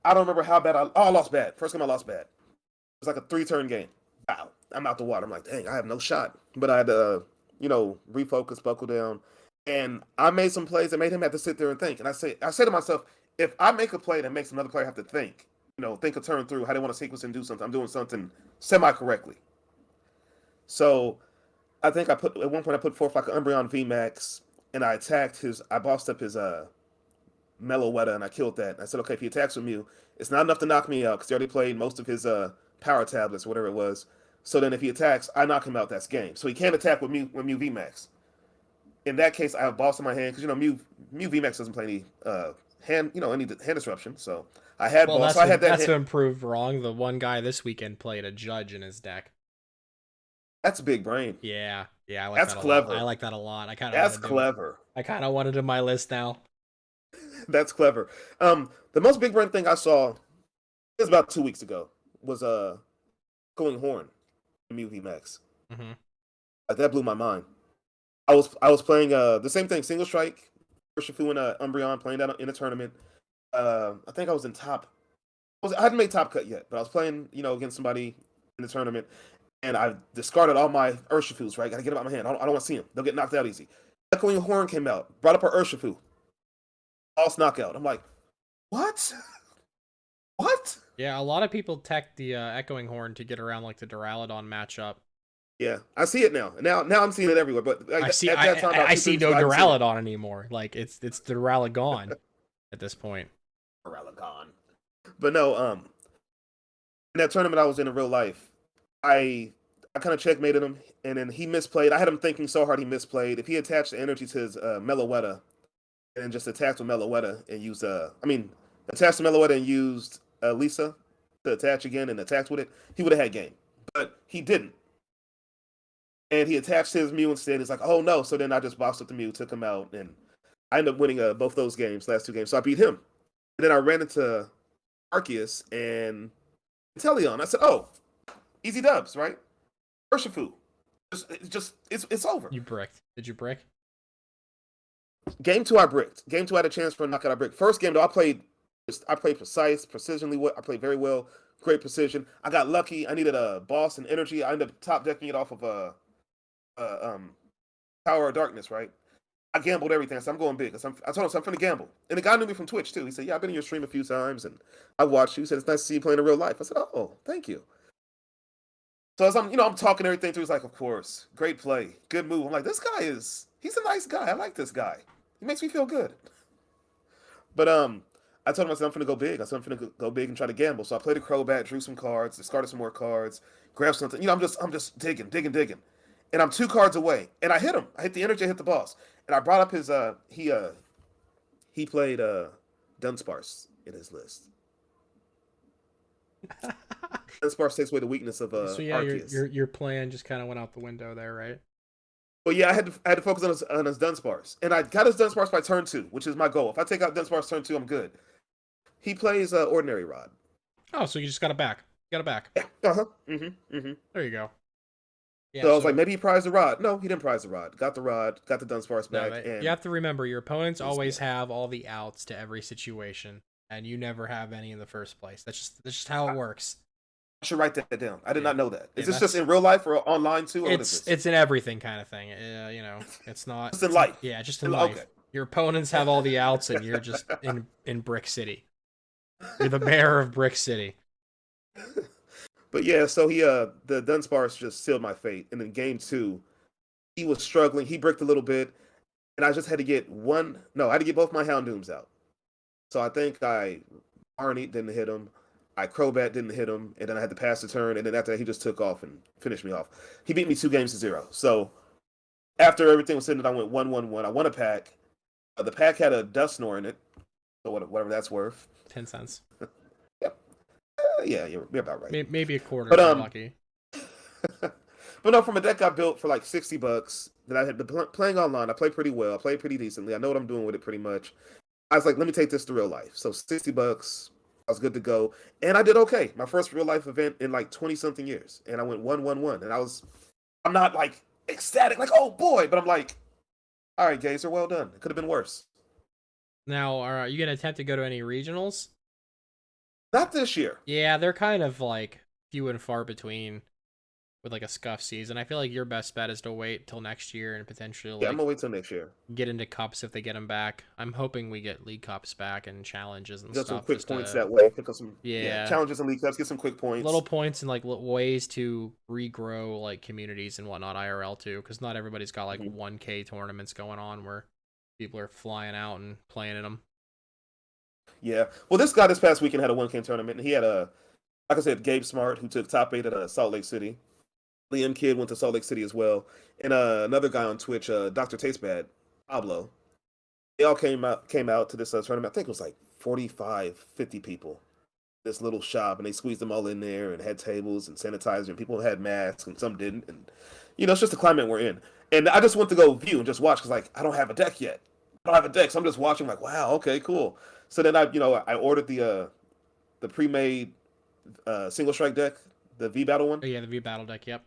don't remember how bad I lost bad. First game I lost bad. It was like a 3-turn game. Wow. I'm out the water. I'm like, dang, I have no shot. But I had to, refocus, buckle down. And I made some plays that made him have to sit there and think. And I say to myself, if I make a play that makes another player have to think a turn through how they want to sequence and do something, I'm doing something semi-correctly. So I think at one point I put forth like an Umbreon VMAX, and I bossed up his Meloetta, and I killed that. And I said, okay, if he attacks with Mew, it's not enough to knock me out because he already played most of his power tablets or whatever it was. So then if he attacks, I knock him out, that's game. So he can't attack with Mew VMAX. In that case, I have boss in my hand because Mew VMAX doesn't play any hand disruption. So I had boss. So I had that. That's been proved wrong. The one guy this weekend played a judge in his deck. That's big brain. Yeah, I like that's that clever. A lot. I like that a lot. That's clever. I kind of wanted it in my list now. That's clever. The most big brain thing I saw, it was about 2 weeks ago, was going horn, Mew VMAX. Mm-hmm. That blew my mind. I was playing the same thing, single strike, Urshifu and Umbreon, playing that in a tournament. I think I was in top. I hadn't made top cut yet, but I was playing, against somebody in the tournament, and I discarded all my Urshifus. Right, got to get them out of my hand. I don't want to see them. They'll get knocked out easy. Echoing Horn came out, brought up her Urshifu. Lost knockout. I'm like, what? What? Yeah, a lot of people tech the Echoing Horn to get around like the Duraludon matchup. Yeah, I see it now. Now I'm seeing it everywhere. But I see no Duraludon anymore. Like it's Duraludon at this point. Duraludon. But no, in that tournament I was in real life, I kind of checkmated him, and then he misplayed. I had him thinking so hard he misplayed. If he attached the energy to his Meloetta, and just attacked with Meloetta and used attached to Meloetta and used Lisa to attach again and attacked with it, he would have had game. But he didn't. And he attached his Mew instead. He's like, oh no. So then I just boxed up the Mew, took him out, and I ended up winning both those games, last 2 games. So I beat him. And then I ran into Arceus and Inteleon. I said, oh, easy dubs, right? Urshifu. It's over. You bricked. Did you brick? Game 2, I bricked. Game 2, I had a chance for a knockout. I bricked. First game, though, I played precise, precisionally. I played very well. Great precision. I got lucky. I needed a boss and energy. I ended up top decking it off of Power of Darkness, right? I gambled everything. So I'm going big. I told him, so I'm finna gamble. And the guy knew me from Twitch, too. He said, yeah, I've been in your stream a few times, and I watched you. He said, it's nice to see you playing in real life. I said, oh, thank you. So as I'm talking everything through, he's like, of course, great play, good move. I'm like, he's a nice guy. I like this guy. He makes me feel good. But I told him, I said, I'm finna go big. I said, I'm finna go big and try to gamble. So I played a Crobat, drew some cards, discarded some more cards, grabbed something. I'm just digging. And I'm 2 cards away. And I hit him. I hit the energy, I hit the boss. And I brought up his he played Dunsparce in his list. Dunsparce takes away the weakness of so yeah, Arceus. your plan just kind of went out the window there, right? Well, yeah, I had to focus on his Dunsparce, and I got his Dunsparce by turn 2, which is my goal. If I take out Dunsparce turn 2, I'm good. He plays Ordinary Rod. Oh, so you just got it back. Yeah. There you go. Yeah, so I was like, maybe he prized the Rod. No, he didn't prize the Rod. Got the Rod. Got the Dunsparce back. And you have to remember, your opponents always have all the outs to every situation, and you never have any in the first place. That's just how it works. I should write that down. I did not know that. Is this just in real life or online too? Or it's in everything kind of thing. It's not just in life. Yeah, just in life. Okay. Your opponents have all the outs, and you're just in Brick City. You're the mayor of Brick City. But yeah, so he the Dunsparce just sealed my fate. And in game 2, he was struggling. He bricked a little bit. and I just had to get one. No, I had to get both my Houndooms out. So I think I Arnie didn't hit him. I Crobat didn't hit him, and then I had to pass the turn, and then after that, he just took off and finished me off. He beat me 2 games to 0. So after everything was said, I went 1-1-1. I won a pack. The pack had a Dust Snore in it, so whatever that's worth. 10 cents. Yep. Yeah, you're about right. Maybe a quarter But if you're lucky. But no, from a deck I built for like $60 that I had been playing online. I played pretty well. I played pretty decently. I know what I'm doing with it pretty much. I was like, let me take this to real life. So $60, I was good to go, and I did okay. My first real life event in like 20-something years, and I went 1-1-1, and I'm not like ecstatic, like oh boy, but I'm like, all right, Gazer, well done. It could have been worse. Now, are you gonna attempt to go to any regionals? Not this year. Yeah, they're kind of like few and far between with like a scuff season. I feel like your best bet is to wait till next year and potentially Yeah, I'm like gonna wait till next year. get into cups if they get them back. I'm hoping we get league cups back and challenges and Get stuff. some quick just points to, that way. Pick up some yeah, challenges and league cups. Get some quick points. little points and like ways to regrow like communities and whatnot IRL too, because not everybody's got like 1K tournaments going on where people are flying out and playing in them. Yeah. Well, this guy this past weekend had a 1K tournament, and he had like I said, Gabe Smart, who took top 8 at Salt Lake City. Liam Kidd went to Salt Lake City as well, and another guy on Twitch, Dr. Tastebad, Pablo. They all came out to this tournament. I think it was like 45, 50 people. This little shop, and they squeezed them all in there and had tables and sanitizer, and people had masks and some didn't, and it's just the climate we're in. And I just went to go view and just watch because like I don't have a deck yet. I don't have a deck, so I'm just watching like wow, okay, cool. So then I ordered the pre-made single strike deck, the V Battle one. Oh yeah, the V Battle deck. Yep.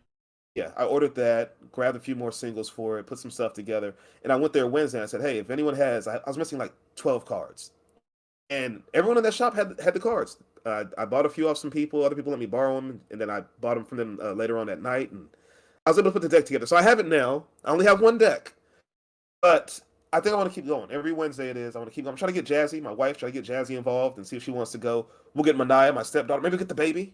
Yeah, I ordered that, grabbed a few more singles for it, put some stuff together, and I went there Wednesday and I said, hey, if anyone has, I was missing like 12 cards. And everyone in that shop had the cards. I bought a few off some people, other people let me borrow them, and then I bought them from them later on that night, and I was able to put the deck together. So I have it now. I only have one deck, but I think I want to keep going. Every Wednesday it is. I want to keep going. I'm trying to get Jazzy, my wife, try to get Jazzy involved and see if she wants to go. We'll get Manaya, my stepdaughter. Maybe get the baby.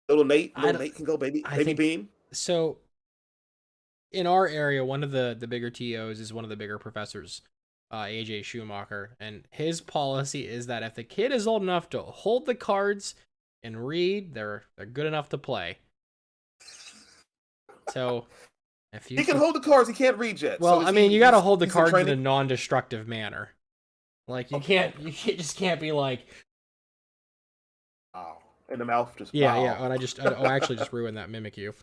Little Nate can go, baby Beam. So, in our area, one of the bigger TOs is one of the bigger professors, AJ Schumacher, and his policy is that if the kid is old enough to hold the cards and read, they're good enough to play. So, if you he can hold the cards, he can't read yet. Well, so I mean, you got to hold the cards in a non-destructive manner. Like you just can't be like, oh, in the mouth, just yeah, wow. yeah. And I actually just ruined that Mimikyu.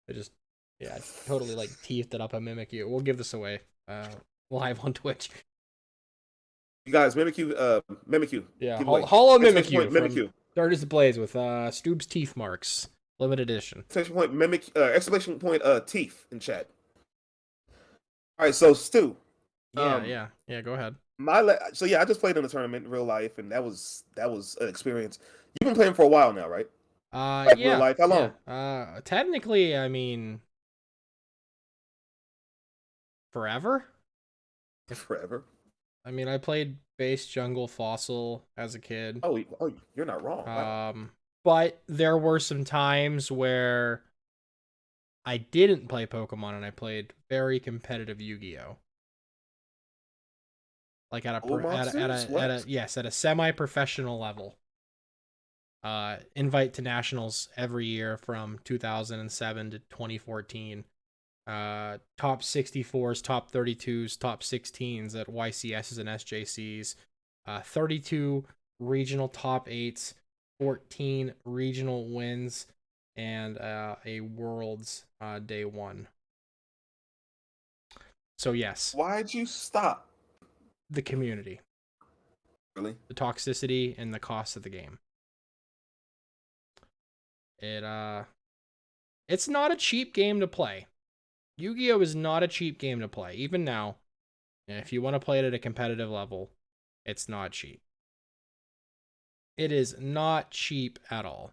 I totally like teethed it up a Mimikyu. We'll give this away live on Twitch. You guys, Mimikyu. Yeah, Hollow Mimikyu. Mimikyu. Darkness Ablaze with Stoob's teeth marks. Limited edition. Exclamation point teeth in chat. All right, so Stu. Yeah, go ahead. I just played in a tournament in real life, and that was an experience. You've been playing for a while now, right? Yeah. Real life, how long? Yeah. Technically, I mean, forever. Forever. I mean, I played base jungle fossil as a kid. Oh, you're not wrong. Wow. But there were some times where I didn't play Pokemon and I played very competitive Yu-Gi-Oh. Like at a semi-professional level. Invite to nationals every year from 2007 to 2014. Top 64s, top 32s, top 16s at YCSs and SJCs. 32 regional top 8s, 14 regional wins, and a Worlds day 1. So yes. Why'd you stop? The community. Really? The toxicity and the cost of the game. It's not a cheap game to play. Yu-Gi-Oh is not a cheap game to play. Even now, if you want to play it at a competitive level, it's not cheap. It is not cheap at all.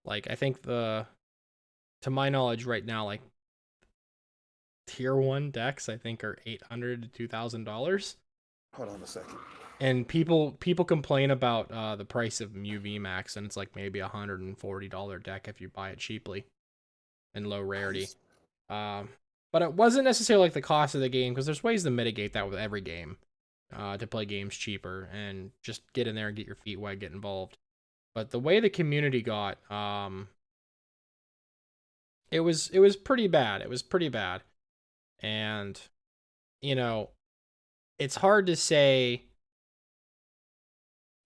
Like, I think to my knowledge right now, like, tier 1 decks, I think, are $800 to $2,000. Hold on a second. And people complain about the price of Mew VMAX, and it's like maybe $140 deck if you buy it cheaply and low rarity. But it wasn't necessarily like the cost of the game, because there's ways to mitigate that with every game, to play games cheaper and just get in there and get your feet wet, get involved. But the way the community got, it was pretty bad. It was pretty bad. And, you know, it's hard to say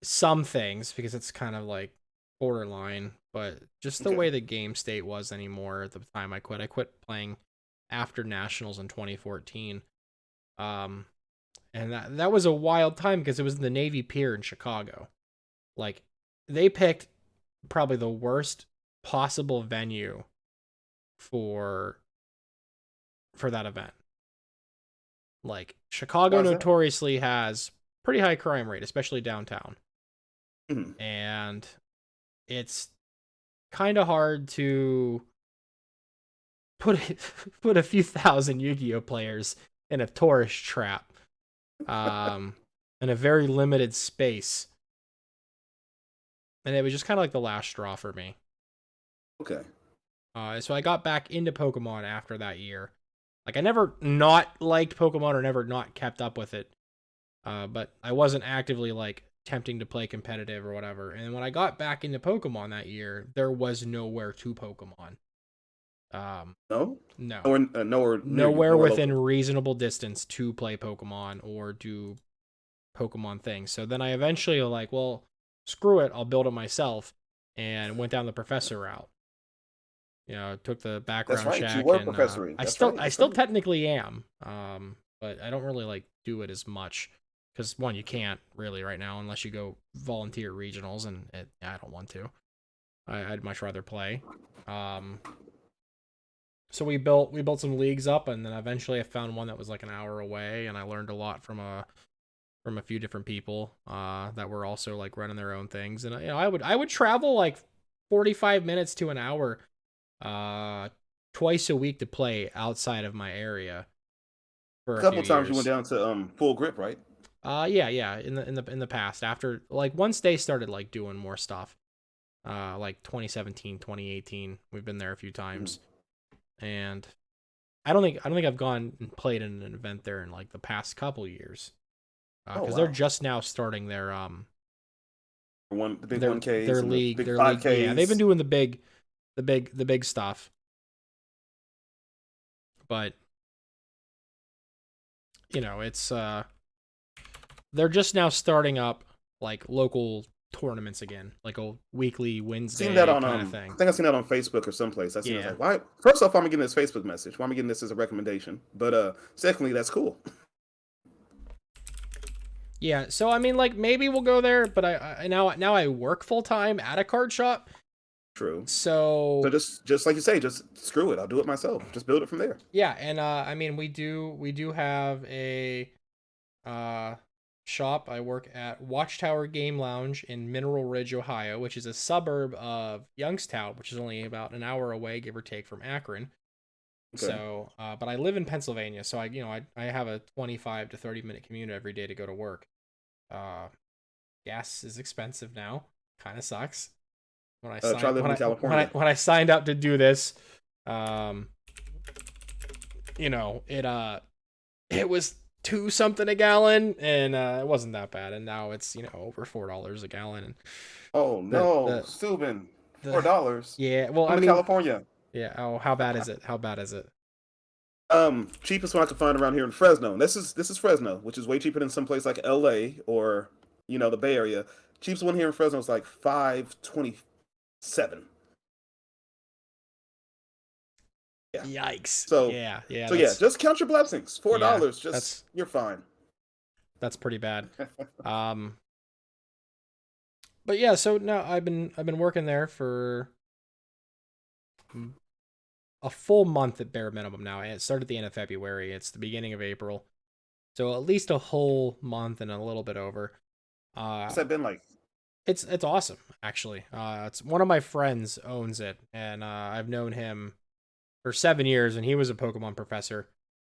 some things because it's kind of like borderline, but just the way the game state was anymore at the time I quit playing after Nationals in 2014. And that was a wild time because it was the Navy Pier in Chicago. Like, they picked probably the worst possible venue for that event. Like, Chicago notoriously has pretty high crime rate, especially downtown. Mm-hmm. And it's kind of hard to put a few thousand Yu-Gi-Oh players in a tourist trap, in a very limited space. And it was just kind of like the last straw for me. Okay. So I got back into Pokemon after that year. Like, I never not liked Pokemon or never not kept up with it. But I wasn't actively, like, tempting to play competitive or whatever. And when I got back into Pokemon that year, there was nowhere to Pokemon. No? Nowhere within reasonable distance to play Pokemon or do Pokemon things. So then I eventually was like, well, screw it, I'll build it myself, and went down the professor route. You know, took the background check. That's right, you were professoring. I still technically am, but I don't really like do it as much because, one, you can't really right now unless you go volunteer regionals, and I don't want to. I'd much rather play. So we built some leagues up, and then eventually I found one that was like an hour away, and I learned a lot from a few different people that were also like running their own things. And, you know, I would travel like 45 minutes to an hour twice a week to play outside of my area. For a couple times you went down to Full Grip, right? Yeah. In the past, after, like, once they started like doing more stuff, like 2017, 2018, we've been there a few times. And I don't think I've gone and played in an event there in like the past couple years. Because they're just now starting their the big 1Ks, their league, the big 5Ks. Yeah, they've been doing the big stuff. But, you know, it's they're just now starting up like local tournaments again, like a weekly Wednesday kind of thing. I think I've seen that on Facebook or someplace. I seen it, like, why? First off, why am I getting this Facebook message? Why am I getting this as a recommendation? But secondly, that's cool. Yeah, so I mean, like, maybe we'll go there, but I now I work full time at a card shop. True. So just like you say, just screw it. I'll do it myself. Just build it from there. Yeah, and I mean, we do have a shop. I work at Watchtower Game Lounge in Mineral Ridge, Ohio, which is a suburb of Youngstown, which is only about an hour away, give or take, from Akron. Okay. So, but I live in Pennsylvania, so I have a 25 to 30 minute commute every day to go to work. Gas is expensive now. Kind of sucks. When I signed up to do this, you know, it was $2 something a gallon, and it wasn't that bad. And now it's, you know, over $4 a gallon. And oh no, Subin, $4. Yeah, well, I mean, California. Yeah. Oh, how bad is it? How bad is it? Cheapest one I could find around here in Fresno. This is Fresno, which is way cheaper than some place like LA or, you know, the Bay Area. Cheapest one here in Fresno is like $5.27. Yeah. Yikes. So yeah. So yeah, just count your blessings. $4, you're fine. That's pretty bad. But yeah, so now I've been working there for a full month at bare minimum now. It started at the end of February. It's the beginning of April. So at least a whole month and a little bit over. What's that been like? It's awesome, actually. It's one of my friends owns it, and I've known him for 7 years, and he was a Pokemon professor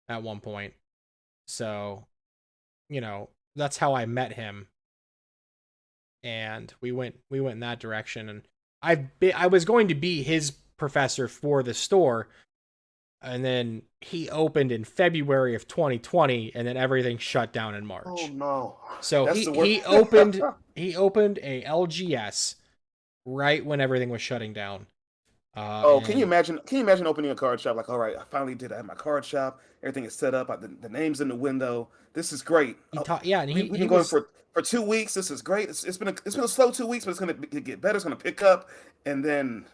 at one point. So, you know, that's how I met him. And we went in that direction, and I was going to be his professor for the store And then he opened in February of 2020, and then everything shut down in March. Oh no. So That's the worst. he opened a LGS right when everything was shutting down. Oh, can you imagine? Can you imagine opening a card shop? Like, all right, I finally did. I have my card shop. Everything is set up. The name's in the window. This is great. And we've been going for 2 weeks. This is great. It's been a slow 2 weeks, but it's gonna get better. It's gonna pick up, and then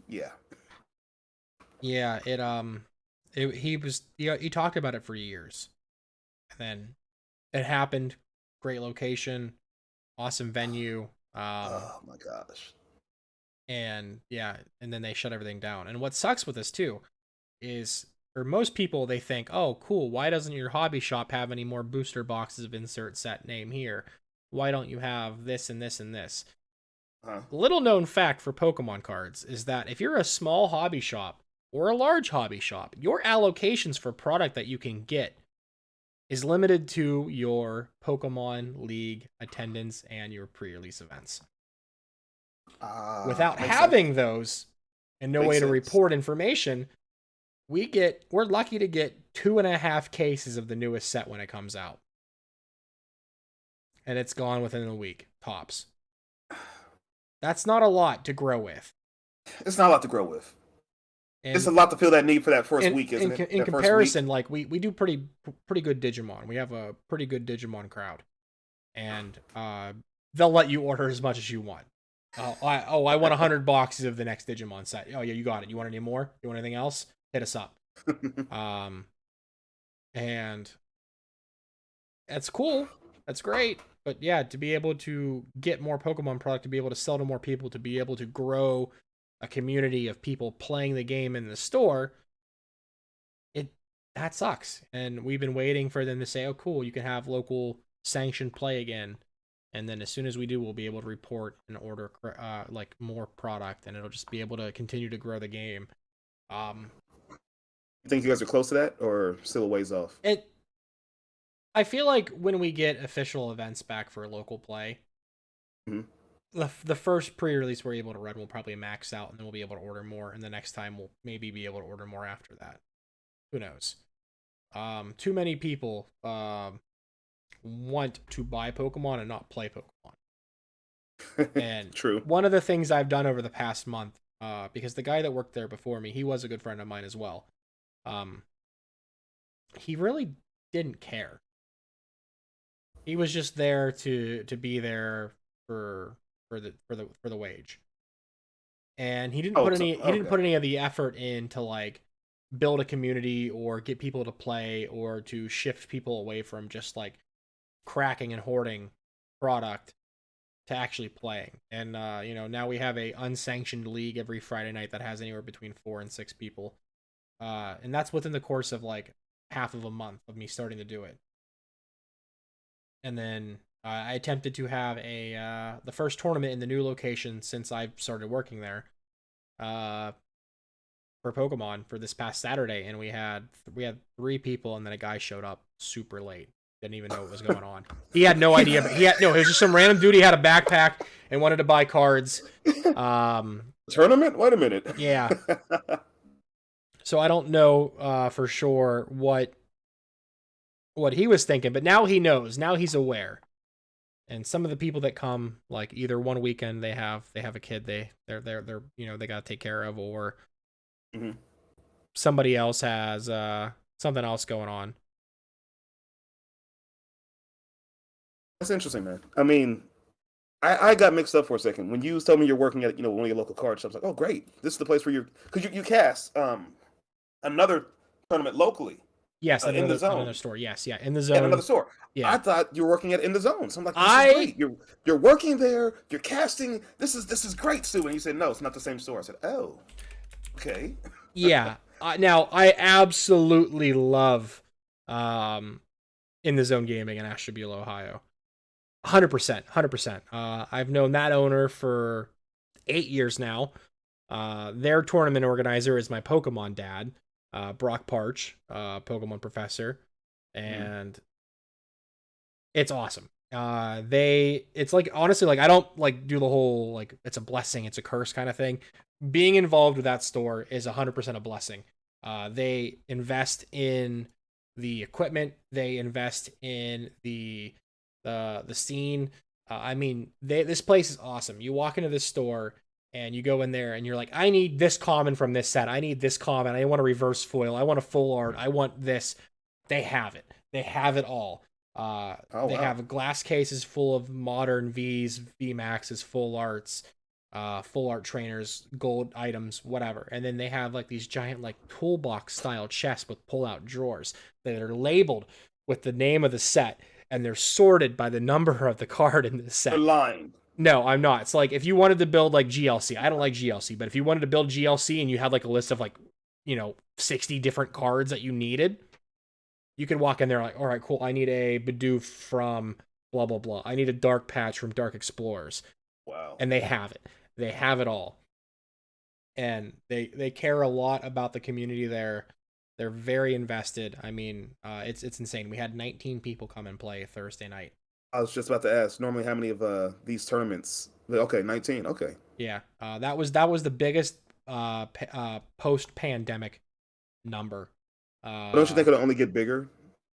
yeah. He talked about it for years, and then it happened. Great location, awesome venue. Oh my gosh. And then they shut everything down. And what sucks with this too is, for most people, they think, oh, cool, why doesn't your hobby shop have any more booster boxes of insert set name here? Why don't you have this and this and this? Little known fact for Pokemon cards is that if you're a small hobby shop or a large hobby shop, your allocations for product that you can get is limited to your Pokemon League attendance and your pre-release events. Without having those and no way to report information, we're lucky to get 2.5 cases of the newest set when it comes out. And it's gone within a week, tops. That's not a lot to grow with. It's not a lot to grow with. And it's a lot to feel that need for that first week, isn't it? In comparison, like we do pretty good Digimon. We have a pretty good Digimon crowd. And they'll let you order as much as you want. I want 100 boxes of the next Digimon set. Oh yeah, you got it. You want any more? You want anything else? Hit us up. And that's cool. That's great. But yeah, to be able to get more Pokemon product, to be able to sell to more people, to be able to grow a community of people playing the game in the store, that sucks. And we've been waiting for them to say, oh cool, you can have local sanctioned play again. And then as soon as we do, we'll be able to report and order like more product, and it'll just be able to continue to grow the game. You think you guys are close to that, or still a ways off? I feel like when we get official events back for local play, the first pre-release we're able to run will probably max out, and then we'll be able to order more. And the next time we'll maybe be able to order more after that. Who knows? Too many people want to buy Pokemon and not play Pokemon. And true. One of the things I've done over the past month, because the guy that worked there before me, he was a good friend of mine as well. He really didn't care. He was just there to be there for the wage. And he didn't put any of the effort in to like build a community or get people to play or to shift people away from just like cracking and hoarding product to actually playing. And now we have a unsanctioned league every Friday night that has anywhere between 4 and 6 people. And that's within the course of like half of a month of me starting to do it. And then I attempted to have the first tournament in the new location since I started working there for Pokemon for this past Saturday, and we had 3 people, and then a guy showed up super late. Didn't even know what was going on. He had no idea. It was just some random dude. He had a backpack and wanted to buy cards. Tournament? Wait a minute. Yeah. So I don't know for sure what he was thinking, but now he knows. Now he's aware. And some of the people that come, like either one weekend they have a kid they're they gotta take care of, or somebody else has something else going on. That's interesting, man. I mean, I got mixed up for a second when you told me you're working at one of your local card shops. Like, oh great, this is the place where because you cast another tournament locally. Yes, in the zone. Another store. Yes, yeah, in the zone. At another store. Yeah. I thought you were working at In the Zone. So I'm like, this is great. You're working there. You're casting. This is great, Sue. And you said, no, it's not the same store. I said, oh, okay. Yeah. Now I absolutely love In the Zone Gaming in Ashtabula, Ohio. 100%. I've known that owner for 8 years now. Their tournament organizer is my Pokemon dad. Brock Parch, Pokemon professor, and it's awesome. It's like, honestly, like I don't like do the whole like it's a blessing, it's a curse kind of thing. Being involved with that store is 100% a blessing. They invest in the equipment. They invest in the scene. I mean, this place is awesome. You walk into this store and you go in there and you're like, I need this common from this set. I need this common. I want a reverse foil. I want a full art. I want this. They have it. They have it all. They have glass cases full of modern Vs, VMAXs, full arts, full art trainers, gold items, whatever. And then they have like these giant like toolbox style chests with pull out drawers that are labeled with the name of the set, and they're sorted by the number of the card in the set. They're lying. No, I'm not. It's like if you wanted to build like GLC, I don't like GLC, but if you wanted to build GLC and you had like a list of like, 60 different cards that you needed, you could walk in there like, all right, cool. I need a Bidoof from blah, blah, blah. I need a Dark Patch from Dark Explorers. Wow. And they have it. They have it all. And they care a lot about the community there. They're very invested. I mean, it's insane. We had 19 people come and play Thursday night. I was just about to ask, normally how many of these tournaments? Okay, 19. Okay. Yeah. That was the biggest post-pandemic number. Don't you think it'll only get bigger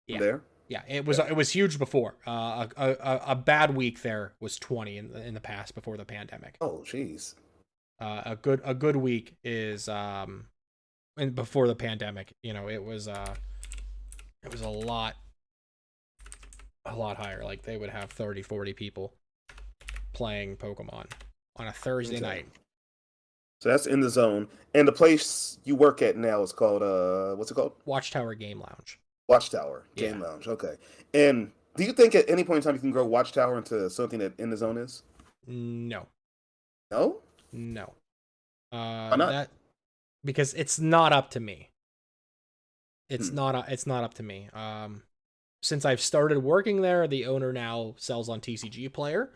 from there? Yeah, it was huge before. A bad week there was 20 in the past before the pandemic. Oh, jeez. A good week is and before the pandemic, it was a lot higher. Like they would have 30, 40 people playing Pokemon on a Thursday night. So that's in the zone. And the place you work at now is called what's it called? Watchtower Game Lounge. Watchtower Game Lounge. Okay. And do you think at any point in time you can grow Watchtower into something that In the Zone is? No. No? No. Why not? Because it's not up to me. It's not up to me. Since I've started working there, the owner now sells on TCGplayer,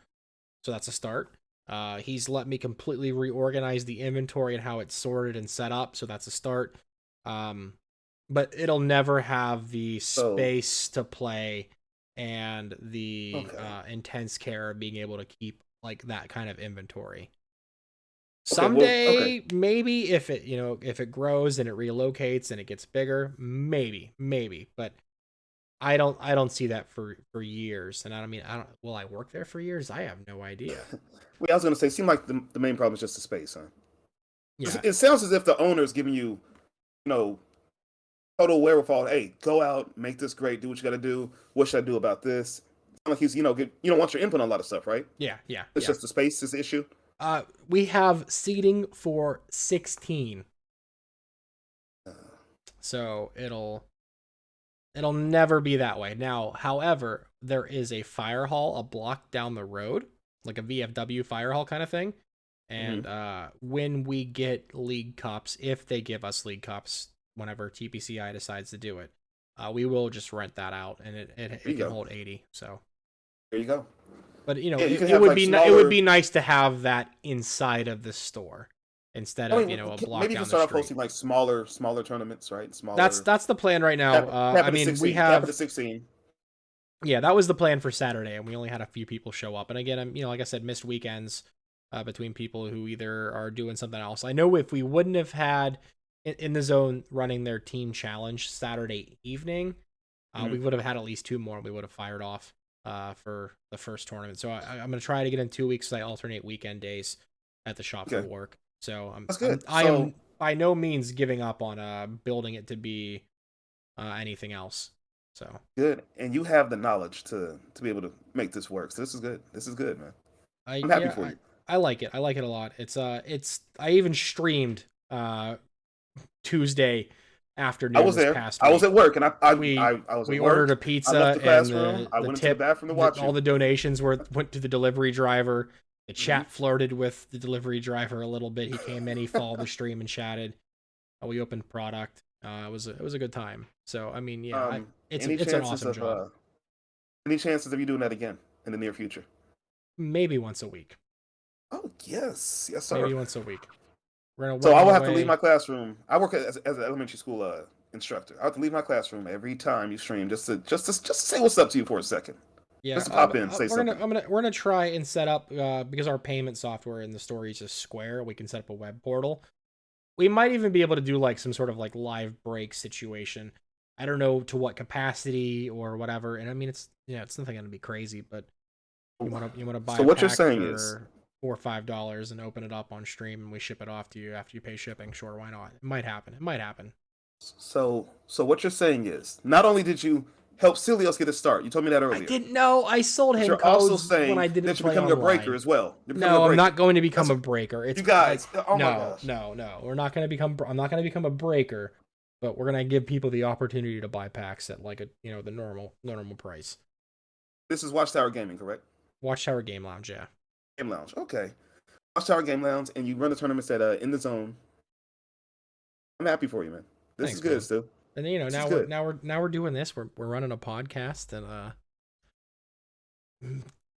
so that's a start. He's let me completely reorganize the inventory and how it's sorted and set up, so that's a start. But it'll never have the space to play and the intense care of being able to keep like that kind of inventory. Someday, maybe if it grows and it relocates and it gets bigger, maybe, but I don't see that for years. And will I work there for years? I have no idea. Wait, I was going to say, it seemed like the main problem is just the space, huh? Yeah. It sounds as if the owner's giving you, total wherewithal. Hey, go out, make this great, do what you got to do. What should I do about this? It's not like he's, you don't want your input on a lot of stuff, right? Yeah. It's just the space is the issue. We have seating for 16. So it'll never be that way. Now, however, there is a fire hall a block down the road, like a VFW fire hall kind of thing. And when we get League Cups, if they give us League Cups, whenever TPCI decides to do it, we will just rent that out, and it can hold 80. So there you go. But it would be nice to have that inside of the store instead of a block. Maybe you can start off hosting like smaller tournaments, right? That's the plan right now. We have the 16. Yeah, that was the plan for Saturday, and we only had a few people show up. And again, like I said, missed weekends between people who either are doing something else. I know if we wouldn't have had In the Zone running their team challenge Saturday evening, we would have had at least 2 more. We would have fired off for the first tournament. So I'm going to try to get in 2 weeks. So I alternate weekend days at the shop for work. So I am by no means giving up on building it to be anything else. So good, and you have the knowledge to be able to make this work. So this is good. This is good, man. I'm happy for you. I like it. I like it a lot. It's I even streamed Tuesday afternoon. I was there. I was at work, and we ordered a pizza. I left the classroom. I went to the bathroom to watch all the donations went to the delivery driver. The chat flirted with the delivery driver a little bit. He came in, he followed the stream and chatted. We opened product. It was a good time. So it's an awesome job. Any chances of you doing that again in the near future? Maybe once a week. Oh yes, sir. Maybe once a week. So I will have to leave my classroom. I work as an elementary school instructor. I have to leave my classroom every time you stream just to say what's up to you for a second. Yeah, just to pop in, say something. We're gonna try and set up because our payment software in the store is just Square. We can set up a web portal. We might even be able to do like some sort of like live break situation. I don't know to what capacity or whatever. And I mean, it's it's nothing going to be crazy, but you want to buy So a what you're pack saying is, for $4 or $5 and open it up on stream, and we ship it off to you after you pay shipping. Sure, why not? It might happen. It might happen. so what you're saying is, not only did you help Celios get a start, you told me that I earlier, didn't know. I sold but him you're also codes when saying I didn't that you're play becoming a breaker online. as well. You're becoming No, a I'm breaker. not going to become That's a breaker. It's you guys. Oh my no, gosh. no. We're not going to become. I'm not going to become a breaker, but we're going to give people the opportunity to buy packs at like the normal price. This is Watchtower Gaming, correct? Watchtower Game Lounge, yeah. Game Lounge. Okay. Watchtower Game Lounge, and you run the tournaments at In the Zone. I'm happy for you, man. This Thanks, is good, man. Stu. And This is now good. we're doing this. We're running a podcast and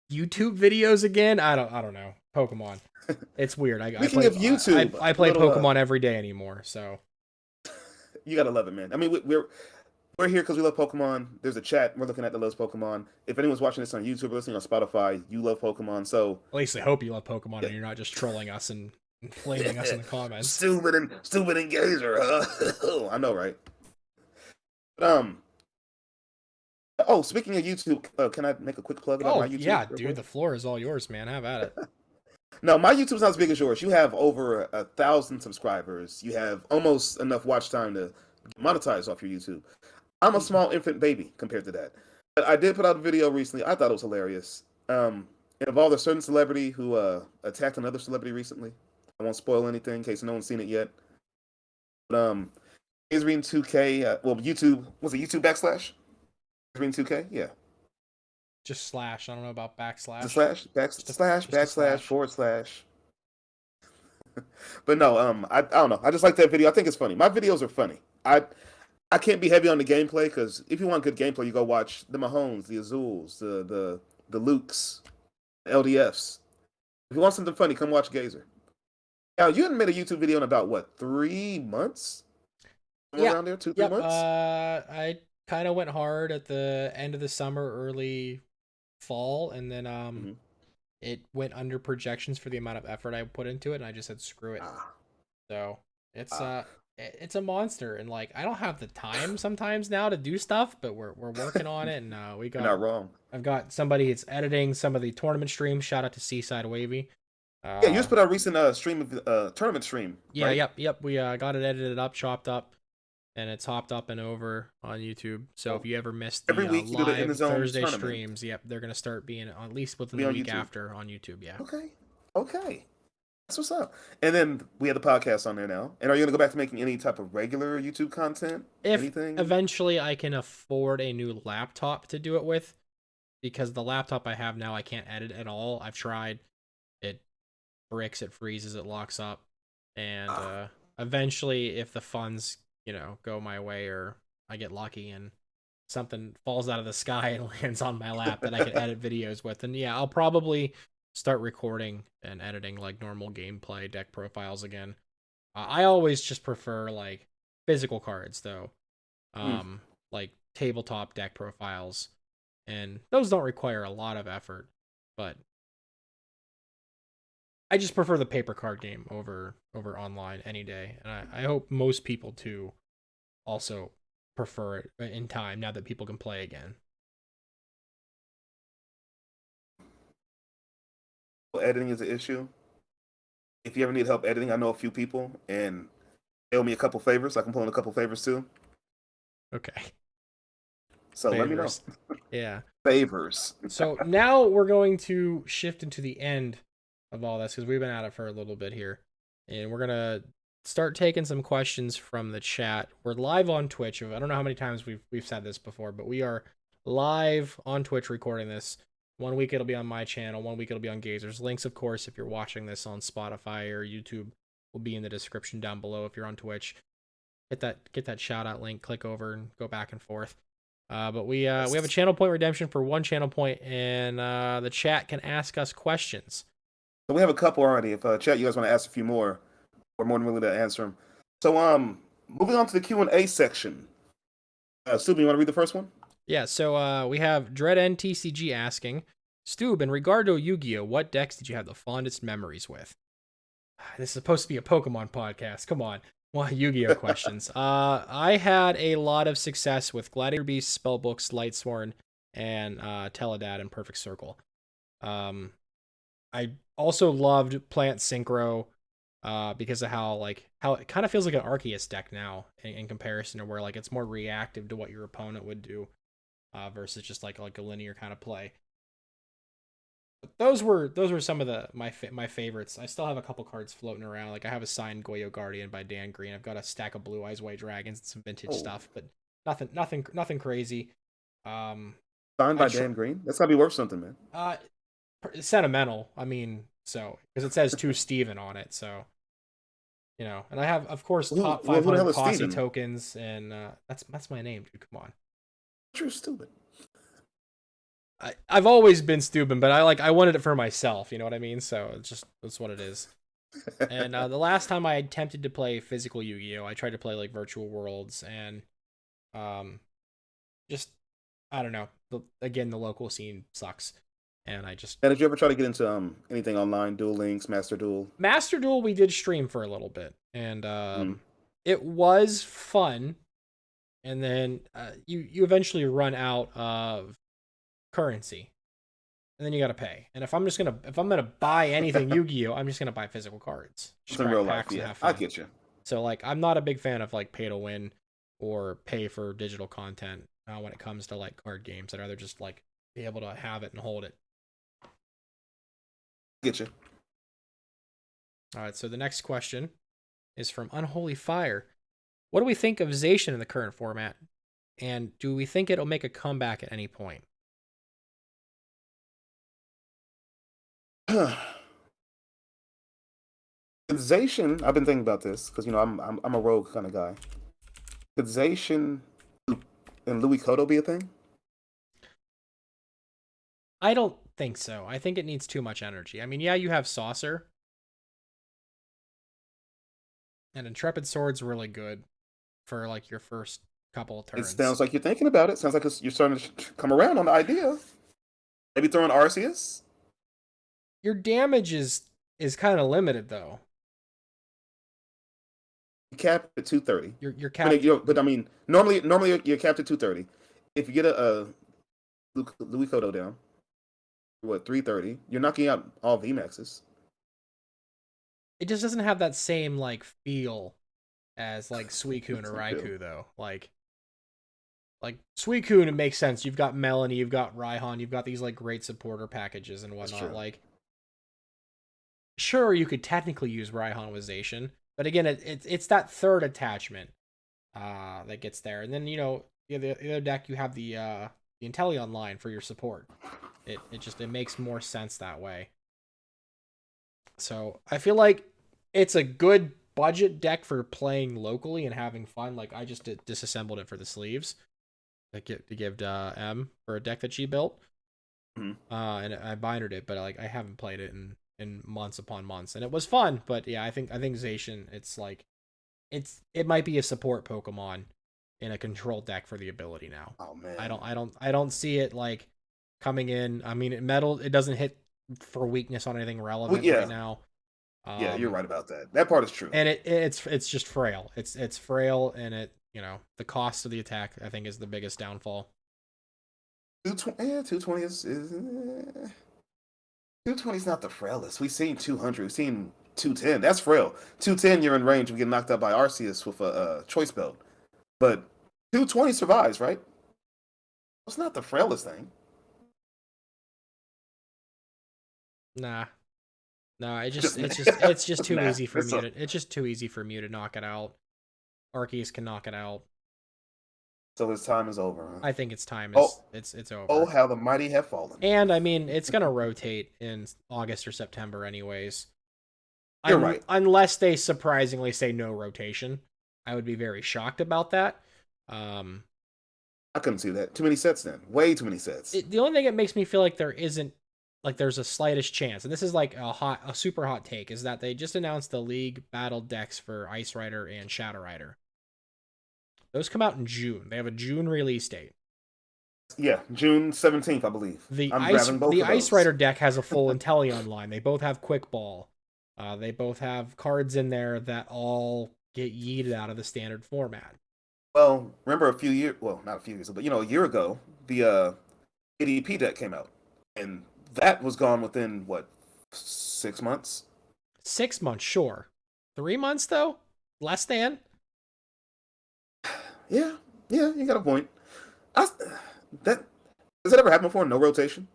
YouTube videos again. I don't know. Pokemon. It's weird. I Speaking play of YouTube, I a play little, Pokemon every day anymore. So you gotta love it, man. I mean, we're here because we love Pokemon. There's a chat. We're looking at that loves Pokemon. If anyone's watching this on YouTube or listening on Spotify, you love Pokemon. So at least I hope you love Pokemon yeah. and you're not just trolling us and flaming us in the comments. Stupid engager, huh? I know, right? But, oh, speaking of YouTube, can I make a quick plug about my YouTube? Yeah, dude, the floor is all yours, man. Have at it. No, my YouTube's not as big as yours. You have over 1,000 subscribers. You have almost enough watch time to monetize off your YouTube. I'm a small infant baby compared to that. But I did put out a video recently. I thought it was hilarious. It involved a certain celebrity who attacked another celebrity recently. I won't spoil anything in case no one's seen it yet. But is reading 2K. Well, YouTube was it YouTube backslash? Is reading 2K? Yeah. Just slash. I don't know about backslash. The slash, backslash, backslash, forward slash. But no, I don't know. I just like that video. I think it's funny. My videos are funny. I can't be heavy on the gameplay because if you want good gameplay, you go watch the Mahones, the Azules, the Lukes, the LDFs. If you want something funny, come watch Gazer. Now, you hadn't made a YouTube video in about, what, 3 months? Somewhere around there? 2-3 months? I kind of went hard at the end of the summer, early fall, and then it went under projections for the amount of effort I put into it, and I just said, screw it. So, it's a monster, and, like, I don't have the time sometimes now to do stuff, but we're working on it, and we got... You're not wrong. I've got somebody that's editing some of the tournament streams. Shout out to Seaside Wavy. Yeah, you just put out a recent stream of tournament stream. Yeah, right? yep. We got it edited up, chopped up, and it's hopped up and over on YouTube. So if you ever missed the every week you do the In the live Zone Thursday tournament. streams, yep, they're gonna start being at least within Be the on week YouTube. after on YouTube. Yeah. Okay. That's what's up. And then we have the podcast on there now. And are you gonna go back to making any type of regular YouTube content? If anything? eventually I can afford a new laptop to do it with, because the laptop I have now I can't edit at all. I've tried. It bricks, it freezes, it locks up, and eventually, if the funds go my way or I get lucky and something falls out of the sky and lands on my lap that I can edit videos with, and yeah, I'll probably start recording and editing like normal gameplay deck profiles again. I always just prefer like physical cards though, like tabletop deck profiles, and those don't require a lot of effort, but I just prefer the paper card game over online any day, and I hope most people too also prefer it in time now that people can play again. Editing is an issue. If you ever need help editing, I know a few people, and they owe me a couple favors. I can pull in a couple favors too. Okay. So let me know. Yeah. Favors. So now we're going to shift into the end of all this because we've been at it for a little bit here, and we're gonna start taking some questions from the chat. We're live on Twitch. I don't know how many times we've said this before, but we are live on Twitch recording this. 1 week it'll be on my channel, 1 week it'll be on Gazer's. Links, of course, if you're watching this on Spotify or YouTube, will be in the description down below. If you're on Twitch, get that shout out link, click over and go back and forth. But we have a channel point redemption for 1 channel point, and the chat can ask us questions. So we have a couple already. If chat, you guys want to ask a few more, we're more than willing to answer them. So moving on to the Q&A section. Stube, you want to read the first one? Yeah, so we have DreadN TCG asking, Stube, in regard to Yu-Gi-Oh, what decks did you have the fondest memories with? This is supposed to be a Pokemon podcast. Come on. Well, Yu-Gi-Oh questions. I had a lot of success with Gladiator Beast, Spellbooks, Lightsworn, and Teledad and Perfect Circle. I also loved Plant Synchro because of how it kind of feels like an Arceus deck now in comparison to where like it's more reactive to what your opponent would do versus just like a linear kind of play. But those were some of my favorites. I still have a couple cards floating around. Like I have a signed Goyo Guardian by Dan Green. I've got a stack of Blue Eyes White Dragons and some vintage stuff, but nothing crazy. Signed by Dan Green. That's gotta be worth something, man. Sentimental. I mean, so because it says to Steven on it, so you know. And I have, of course, top 500 Posse tokens, and that's my name, dude. Come on. You're stupid. I've always been stupid, but I wanted it for myself. You know what I mean? So that's what it is. And the last time I attempted to play physical Yu-Gi-Oh, I tried to play like Virtual Worlds, and just I don't know. Again, the local scene sucks, and I just. And did you ever try to get into anything online? Duel Links, Master Duel. Master Duel, we did stream for a little bit, and it was fun. And then you eventually run out of currency, and then you got to pay. And if I'm gonna buy anything Yu-Gi-Oh, I'm just gonna buy physical cards. Just in real life, yeah. I get you. So like, I'm not a big fan of like pay to win or pay for digital content when it comes to like card games. I'd rather just like be able to have it and hold it. Get you. All right. So the next question is from Unholy Fire. What do we think of Zacian in the current format? And do we think it'll make a comeback at any point? Zacian, I've been thinking about this because I'm a rogue kind of guy. Could Zacian and Louis Kodo be a thing? I don't think so. I think it needs too much energy. I mean, yeah, you have Saucer, and Intrepid Sword's really good for like your first couple of turns. It sounds like you're thinking about it. Sounds like you're starting to come around on the idea. Maybe throwing Arceus. Your damage is kind of limited though. You cap at 230. You're capped. But I mean, normally you're capped at 230. If you get a Louis Kodo down, 330, you're knocking out all VMAXs. It just doesn't have that same like feel as like Suicune or Raikou though. Like Suicune, it makes sense. You've got Melanie, you've got Raihan, you've got these like great supporter packages and whatnot. Like, sure, you could technically use Raihan with Zacian, but again, it's that third attachment that gets there. And then the other deck, you have the Inteleon line for your support. It makes more sense that way. So I feel like it's a good budget deck for playing locally and having fun. Like I just disassembled it for the sleeves to give M for a deck that she built. And I bindered it, but like I haven't played it in months upon months, and it was fun. But yeah, I think Zacian, it might be a support Pokemon in a control deck for the ability now. Oh man, I don't see it like coming in. I mean, it doesn't hit for weakness on anything relevant right now. Yeah, you're right about that. That part is true. And it's just frail. It's frail, and the cost of the attack I think is the biggest downfall. 220 is 220 is not the frailest. We've seen 200. We've seen 210. That's frail. 210, you're in range of getting knocked out by Arceus with a choice belt. But 220 survives, right? It's not the frailest thing. Nah, it's just too easy for me. It's just too easy for me to knock it out. Arceus can knock it out. So his time is over. Huh? I think its time is it's over. Oh, how the mighty have fallen! And I mean, it's gonna rotate in August or September, anyways. You're right. Unless they surprisingly say no rotation, I would be very shocked about that. I couldn't see that. Too many sets then. Way too many sets. The only thing that makes me feel like there's a slightest chance, and this is like a super hot take, is that they just announced the League battle decks for Ice Rider and Shadow Rider. Those come out in June. They have a June release date. Yeah, June 17th, I believe. The Ice Rider deck has a full Inteleon line. They both have Quick Ball. They both have cards in there that all get yeeted out of the standard format. Well, remember a few years, well, not a few years, but a year ago, the ADP deck came out, and that was gone within what 6 months. 6 months, sure. 3 months though, less than. Yeah, yeah, you got a point. I, that Has it ever happened before? No rotation,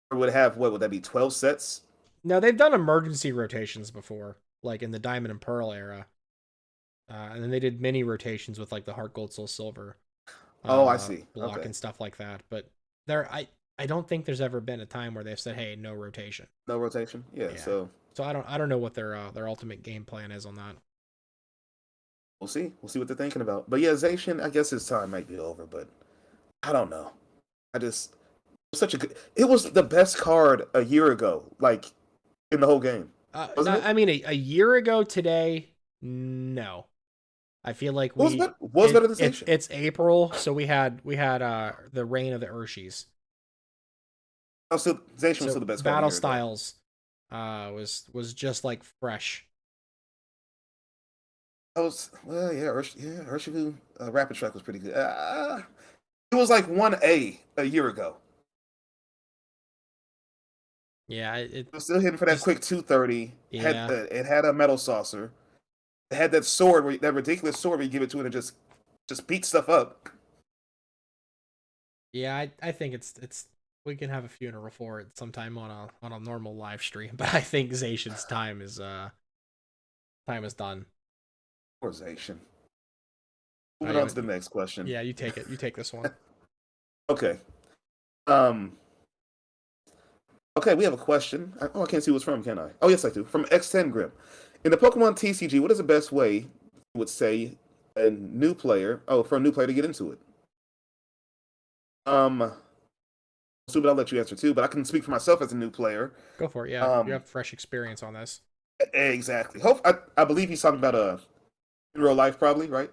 or would it have what would that be? 12 sets? No, they've done emergency rotations before, like in the Diamond and Pearl era. And then they did mini rotations with like the Heart Gold Soul Silver Oh, I see. block Okay, and stuff like that. But I don't think there's ever been a time where they've said, "Hey, no rotation." no rotation. Yeah, Yeah. so So I don't know what their ultimate game plan is on that. we'll see. We'll see what they're thinking about. But yeah, Zacian, I guess his time might be over, but I don't know. I just it was such a good. It was the best card a year ago, like in the whole game, wasn't it? I mean, a year ago today, no. I feel like Was better than Zacian. it's April, so we had the reign of the Urshis. Oh, still Zacian was So still the best card a battle year ago. styles was just like fresh. I was well, yeah, Urshifu Rapid Strike was pretty good. It was like 1A a year ago. Yeah, It was still hitting for that just quick 230. yeah. It had a metal saucer. It had that sword, that ridiculous sword where you give it to it and just beat stuff up. Yeah, I think it's we can have a funeral for it sometime on a normal live stream, but I think Zacian's time is done. Poor Zacian. Uh, Moving yeah, on to the next question. yeah, you take it. You take this one. Okay. Um. Okay, we have a question. I can't see what's from, can I? Oh, yes, I do. From X10 Grim. In the Pokemon TCG, what is the best way, you would say, for a new player to get into it? Stupid, I'll let you answer too, but I can speak for myself as a new player. Go for it. Yeah, you Um, have fresh experience on this. exactly. I believe he's talking about in real life, probably, right?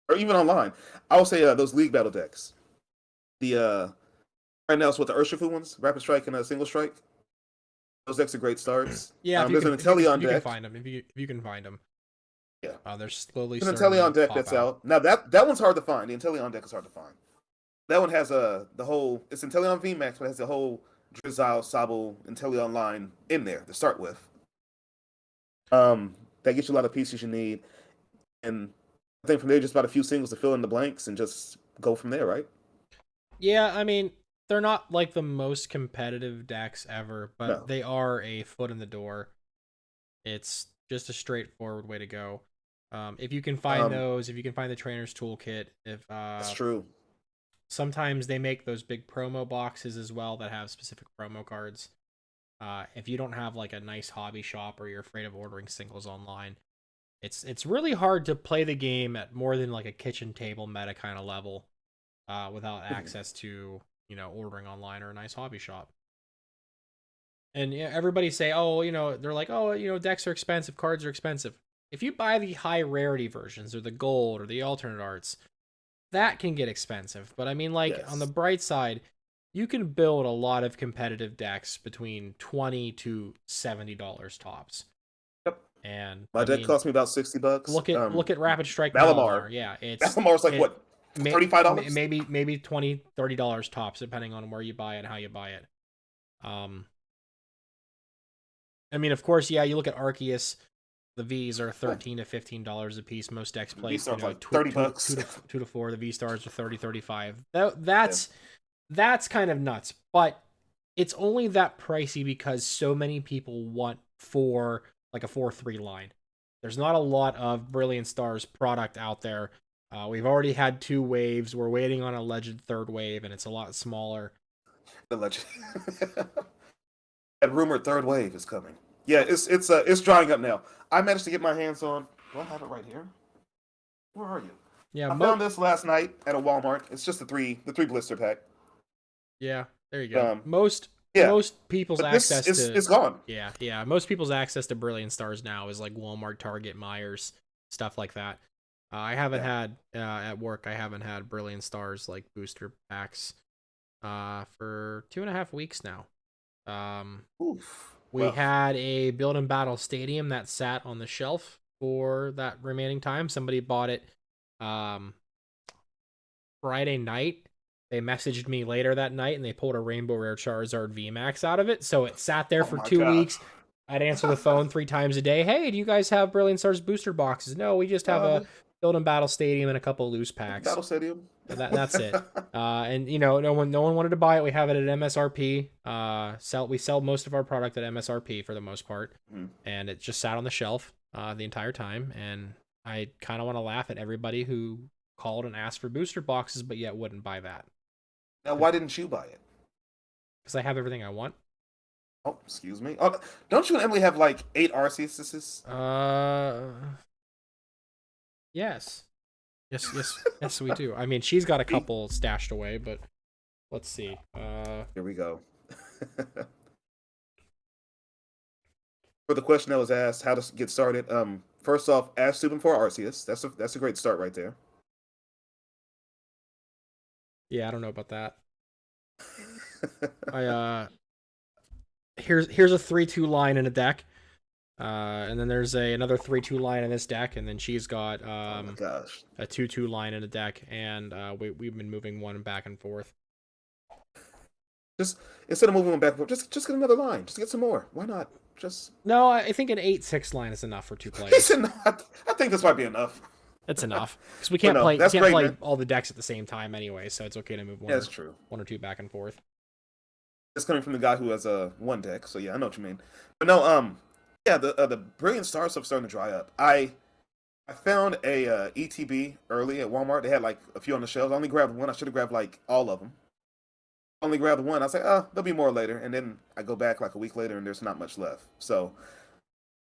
Or even online. I would say those League Battle decks. The right now it's what the Urshifu ones, Rapid Strike and Single Strike. Those decks are great starts. Yeah, There's an Inteleon if you can deck. find them, if you can find them, Yeah. they're slowly There's an starting to Inteleon deck pop that's out. out. Now that one's hard to find. The Inteleon deck is hard to find. That one has the whole it's Inteleon VMAX, but it has the whole Drizzile, Sabo, Inteleon line in there to start with. That gets you a lot of pieces you need. And I think from there just about a few singles to fill in the blanks and just go from there, right? Yeah, I mean, they're not like the most competitive decks ever, but No. they are a foot in the door. It's just a straightforward way to go. If you can find Um, those, if you can find the trainer's toolkit, if that's true. sometimes they make those big promo boxes as well that have specific promo cards. If you don't have like a nice hobby shop or you're afraid of ordering singles online, it's really hard to play the game at more than like a kitchen table meta kind of level without access to ordering online or a nice hobby shop. And everybody say, oh, they're like, oh, decks are expensive, cards are expensive. If you buy the high rarity versions or the gold or the alternate arts, that can get expensive. But I mean, like on the Yes. bright side, you can build a lot of competitive decks between $20 to $70 tops. Yep. And My I deck mean, cost me about $60. look at Rapid Strike Malamar. Malamar. Yeah, Malamar's like it what, $35? maybe $20-$30 tops depending on where you buy it and how you buy it. I mean, of course, yeah, you look at Arceus, the V's are $13 to $15 a piece. Most decks play, V-Star's like two, 30 two, bucks. two to four. The V stars are 30, 35. Yeah. That's kind of nuts, but it's only that pricey because so many people want like a 4-3 line. There's not a lot of Brilliant Stars product out there. We've already had 2 waves. We're waiting on a Legend 3rd wave, and it's a lot smaller. The legend. That rumored third wave is coming. Yeah, it's drying up now. I managed to get my hands on. Do I have it right here? Where are you? Yeah, I found this last night at a Walmart. It's just the three blister pack. yeah, there you go. Um, Most yeah, people's but this access to it's gone. yeah, most people's access to Brilliant Stars now is like Walmart, Target, Myers, stuff like that. I haven't had at work. I haven't had Brilliant Stars like booster packs for 2.5 weeks now. Oof. We had a Build and Battle Stadium that sat on the shelf for that remaining time. Somebody bought it Friday night. They messaged me later that night and they pulled a Rainbow Rare Charizard VMAX out of it. So it sat there for 2 weeks. I'd answer the phone 3 times a day. Hey, do you guys have Brilliant Stars booster boxes? No, we just have a Build and Battle Stadium and a couple loose packs. Battle Stadium. That's it. And you know, no one wanted to buy it. We have it at MSRP. We sell most of our product at MSRP for the most part, and it just sat on the shelf the entire time. And I kind of want to laugh at everybody who called and asked for booster boxes, but yet wouldn't buy that. Now, why didn't you buy it? Because I have everything I want. Oh, excuse me. Oh, don't you and Emily have like 8 Arceuses? Yes. Yes, we do. I mean, she's got a couple stashed away, but let's see. Here we go. For the question that was asked, how to get started. First off, ask Subin for Arceus. That's a great start right there. Yeah, I don't know about that. Here's a 3-2 line in a deck. And then there's another 3-2 line in this deck, and then she's got oh my gosh, a 2-2 line in a deck, and we've been moving one back and forth. Just instead of moving one back and forth, just get another line. Just get some more. Why not? No, I think an 8-6 line is enough for 2 players. I think this might be enough. It's enough because we can't play all the decks at the same time anyway, so it's okay to move that's true. 1 or 2 back and forth. It's coming from the guy who has one deck, so yeah, I know what you mean. But no, yeah, the Brilliant Star stuff's starting to dry up. I found a ETB early at Walmart. They had like a few on the shelves. I only grabbed one. I should have grabbed like all of them. I only grabbed one. I was like, oh, there'll be more later. And then I go back like a week later, and there's not much left. So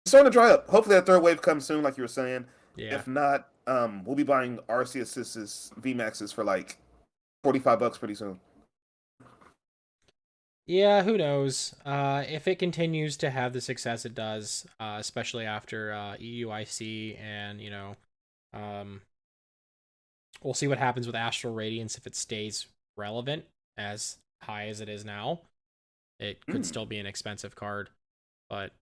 it's starting to dry up. Hopefully that third wave comes soon, like you were saying. Yeah. If not, we'll be buying Arceus VMAXs for like $45 pretty soon. Yeah, who knows? If it continues to have the success it does, especially after EUIC, and we'll see what happens with Astral Radiance if it stays relevant as high as it is now. It could still be an expensive card, but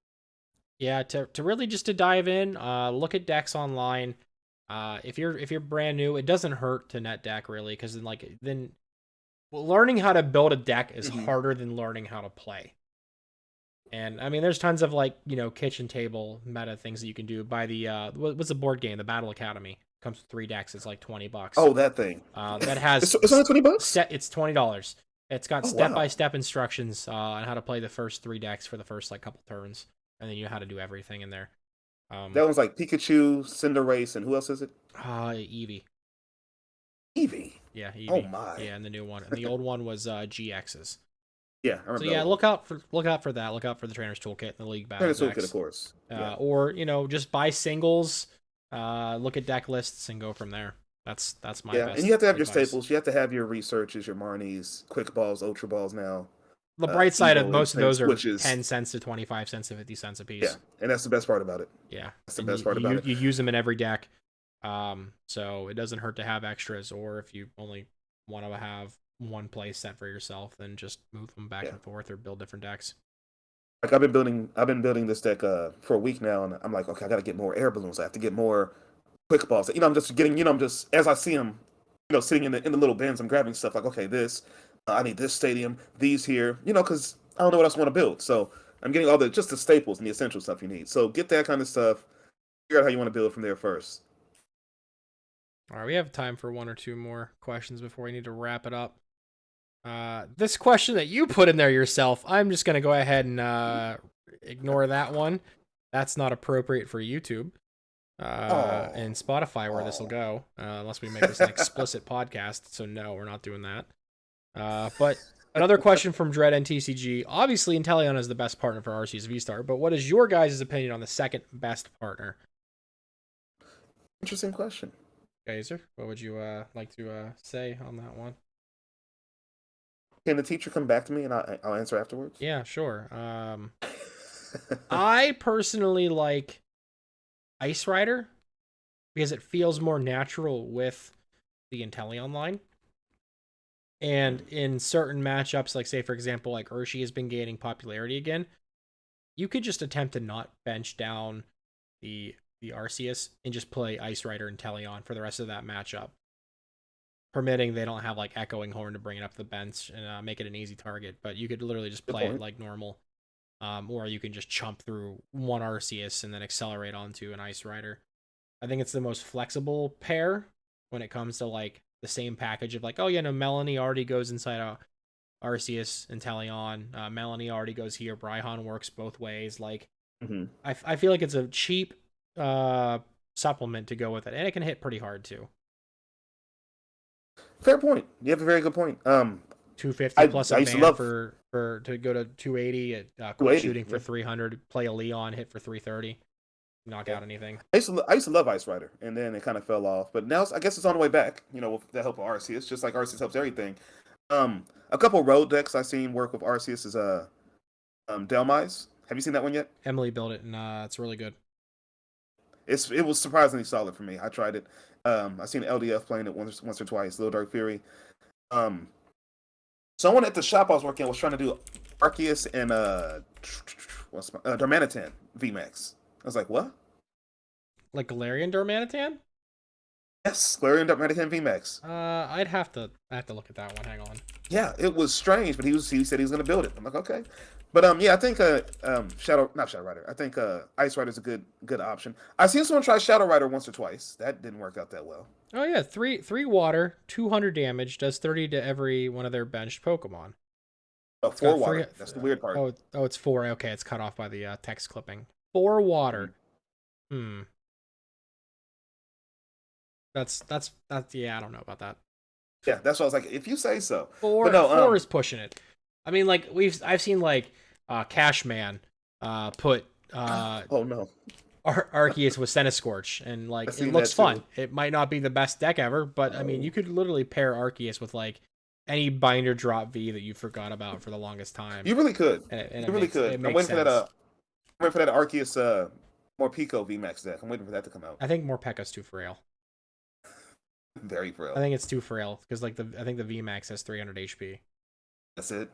yeah, to really just to dive in, look at decks online. If you're brand new, it doesn't hurt to net deck really, because then learning how to build a deck is harder than learning how to play. And I mean, there's tons of kitchen table meta things that you can do. By the what's the board game? The Battle Academy comes with 3 decks. It's like $20. Oh, that thing. That has it's only $20. It's $20. It's got step-by-step instructions on how to play the first 3 decks for the first couple turns, and then you know how to do everything in there. That one's like Pikachu, Cinderace, and who else is it? Eevee. Eevee. Yeah, Eevee. Oh my. Yeah, and the new one. And the old one was GXs. Yeah, I remember. So yeah, look out for that. Look out for the Trainer's Toolkit and the League Battle Trainer's decks. Toolkit, of course. Yeah. Or just buy singles. Look at deck lists and go from there. That's my best. And you have to have advice. your staples. You have to have your researches, your Marnies, Quick Balls, Ultra Balls now. The bright side of most of those are 10 cents to 25 cents to 50 cents a piece. Yeah, and that's the best part about it. Yeah, that's the best part about it. You use them in every deck, so it doesn't hurt to have extras. Or if you only want to have one play set for yourself, then just move them back and forth or build different decks. Like I've been building this deck for a week now, and I'm like, okay, I got to get more air balloons. I have to get more Quick Balls. I'm just getting, I'm just as I see them, sitting in the little bins, I'm grabbing stuff like, okay, this. I need this stadium, these here, because I don't know what else I want to build. So I'm getting all the staples and the essential stuff you need. So get that kind of stuff. Figure out how you want to build from there first. All right, we have time for 1 or 2 more questions before we need to wrap it up. This question that you put in there yourself, I'm just going to go ahead and ignore that one. That's not appropriate for YouTube and Spotify where this will go, unless we make this an explicit podcast. So no, we're not doing that. But another question from Dread and TCG. Obviously, Inteleon is the best partner for Arceus V-Star, but what is your guys' opinion on the second best partner? Interesting question. Geyser, what would you like to say on that one? Can the teacher come back to me and I'll answer afterwards? Yeah, sure. I personally like Ice Rider because it feels more natural with the Inteleon line. And in certain matchups, like say for example, like Urshi has been gaining popularity again. you could just attempt to not bench down the Arceus and just play Ice Rider and Teleon for the rest of that matchup, permitting they don't have like Echoing Horn to bring it up the bench and make it an easy target. But you could literally just play it like normal, or you can just chomp through one Arceus and then accelerate onto an Ice Rider. I think it's the most flexible pair when it comes to like the same package of like, oh yeah, no, Melanie already goes inside Arceus and Teleon. Melanie already goes here. Brihon works both ways. Like, I feel like it's a cheap supplement to go with it, and it can hit pretty hard too. Fair point. You have a very good point. 250 plus a ban for to go to 280 at quick shooting for 300. Play a Leon, hit for 330. Knock out anything. I used to love Ice Rider, and then it kind of fell off. But now I guess it's on the way back. You know, with the help of Arceus, just like Arceus helps everything. A couple road decks I've seen work with Arceus is Delmise. Have you seen that one yet? Emily built it, and it's really good. It was surprisingly solid for me. I tried it. I seen LDF playing it once or twice. Little Dark Fury. Someone at the shop I was working at was trying to do Arceus and Darmanitan VMAX. I was like, what? Like Galarian Darmanitan? Yes, Galarian Darmanitan VMAX. I'd have to look at that one. Hang on. Yeah, it was strange, but he said he was going to build it. I'm like, okay. But yeah, I think Shadow Rider. I think Ice Rider is a good option. I've seen someone try Shadow Rider once or twice. That didn't work out that well. Oh yeah, three water, 200 damage, does 30 to every one of their benched Pokemon. Oh, 4 water. That's the weird part. Oh, it's 4. Okay, it's cut off by the text clipping. 4 water. That's yeah. I don't know about that. Yeah, that's what I was like. If you say so. 4 is pushing it. I mean, like I've seen like Cashman put oh no, Arceus with Centiskorch, and like it looks fun. It might not be the best deck ever, but I mean, you could literally pair Arceus with like any binder drop V that you forgot about for the longest time. You really could. And you really could. I'm waiting for that. I'm waiting for that Arceus Morpeko VMAX deck. I'm waiting for that to come out. I think Morpeko's too frail. Very frail. I think it's too frail because like I think the VMAX has 300 HP. That's it.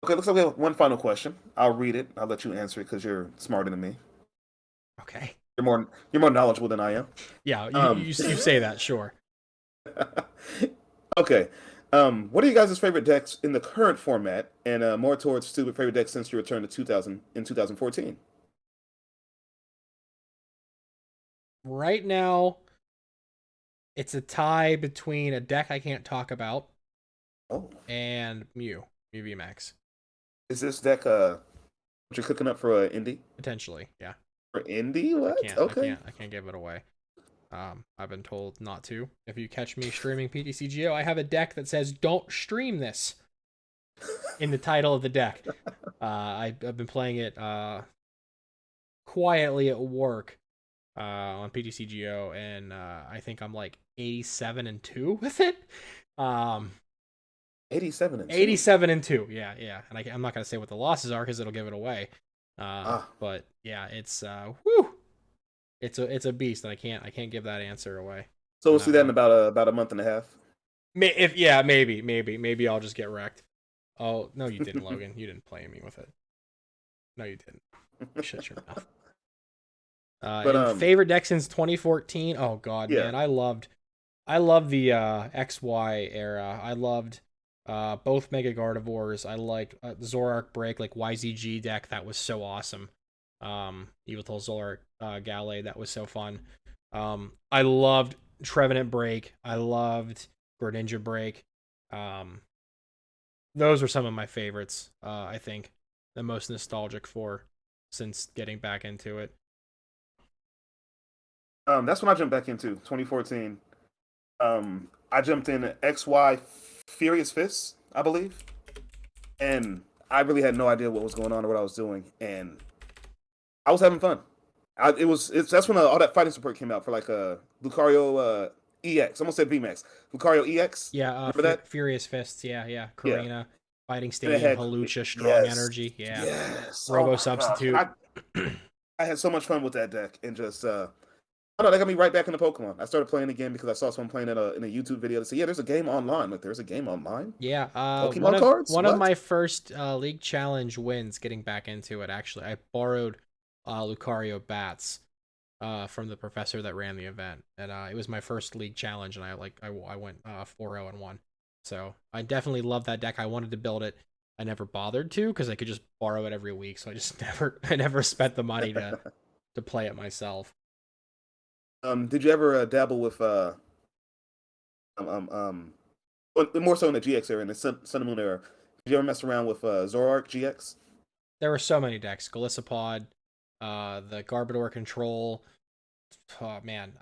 Okay, looks like we have one final question. I'll read it. I'll let you answer it because you're smarter than me. Okay. You're more knowledgeable than I am. Yeah, you say that, sure. Okay. What are you guys' favorite decks in the current format, and more towards stupid favorite decks since your return to 2014? Right now, it's a tie between a deck I can't talk about and Mew VMAX. Is this deck what you're cooking up for indie? Potentially, yeah. For indie? What? I can't give it away. I've been told not to. If you catch me streaming PTCGO, I have a deck that says "Don't stream this" in the title of the deck. I've been playing it quietly at work on PTCGO, and I think I'm like 87-2 with it. 87-2. Yeah. And I'm not gonna say what the losses are because it'll give it away. But yeah, it's whew. It's a beast, and I can't give that answer away. So we'll see that in about a month and a half. Maybe I'll just get wrecked. Oh no, you didn't, Logan. You didn't play me with it. No, you didn't. Shut your mouth. But favorite deck since 2014. Oh god, man, I loved the XY era. I loved both Mega Gardevoirs. I liked Zoroark Break, like YZG deck. That was so awesome. Yveltal Zoroark Gallade, that was so fun. I loved Trevenant Break. I loved Greninja Break. Those were some of my favorites. I think the most nostalgic for since getting back into it. That's when I jumped back into 2014. I jumped in XY Furious Fists, I believe, and I really had no idea what was going on or what I was doing, and I was having fun. That's when all that fighting support came out for like Lucario EX. Almost said VMAX. Lucario EX. Yeah, remember that? Furious Fists. Yeah. Karina, Fighting Stadium, Hawlucha, Strong Energy. Yeah. Yes. Robo Substitute. I had so much fun with that deck, and just Oh no, that got me right back into Pokemon. I started playing again because I saw someone playing in a YouTube video. They said, "Yeah, there's a game online." Like, there's a game online. Yeah, Pokemon cards? one of What? my first League Challenge wins getting back into it, actually. I borrowed Lucario bats from the professor that ran the event, and it was my first League Challenge, and I went 4-0 and 1. So I definitely love that deck. I wanted to build it. I never bothered to because I could just borrow it every week, so I just never spent the money to play it myself. Did you ever dabble with um um um well, more so in the GX era, in the Sun and Moon era? Did you ever mess around with Zoroark GX? There were so many decks. Golisopod, the Garbodor control. Oh man,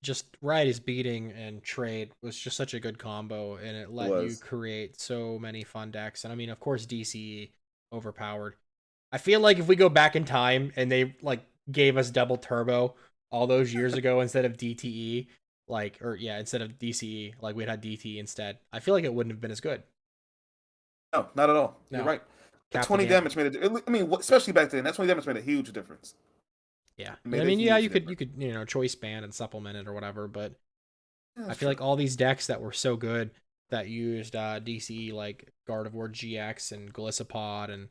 just Raide's beating and trade was just such a good combo, and it It let you was. create so many fun decks. And I mean, of course, DCE overpowered. I feel like if we go back in time and they like gave us double turbo all those years ago instead of DTE, like or yeah, instead of DCE, like we'd had DTE instead. I feel like it wouldn't have been as good. No, not at all. You're No, right. The cap the 20 game. damage made it. I mean, especially back then, that 20 damage made a huge difference. Yeah, It I made a mean, yeah, huge you difference. could choice band and supplement it or whatever, but Yeah, I that's feel true. like all these decks that were so good that used DCE like Gardevoir GX and Golisopod and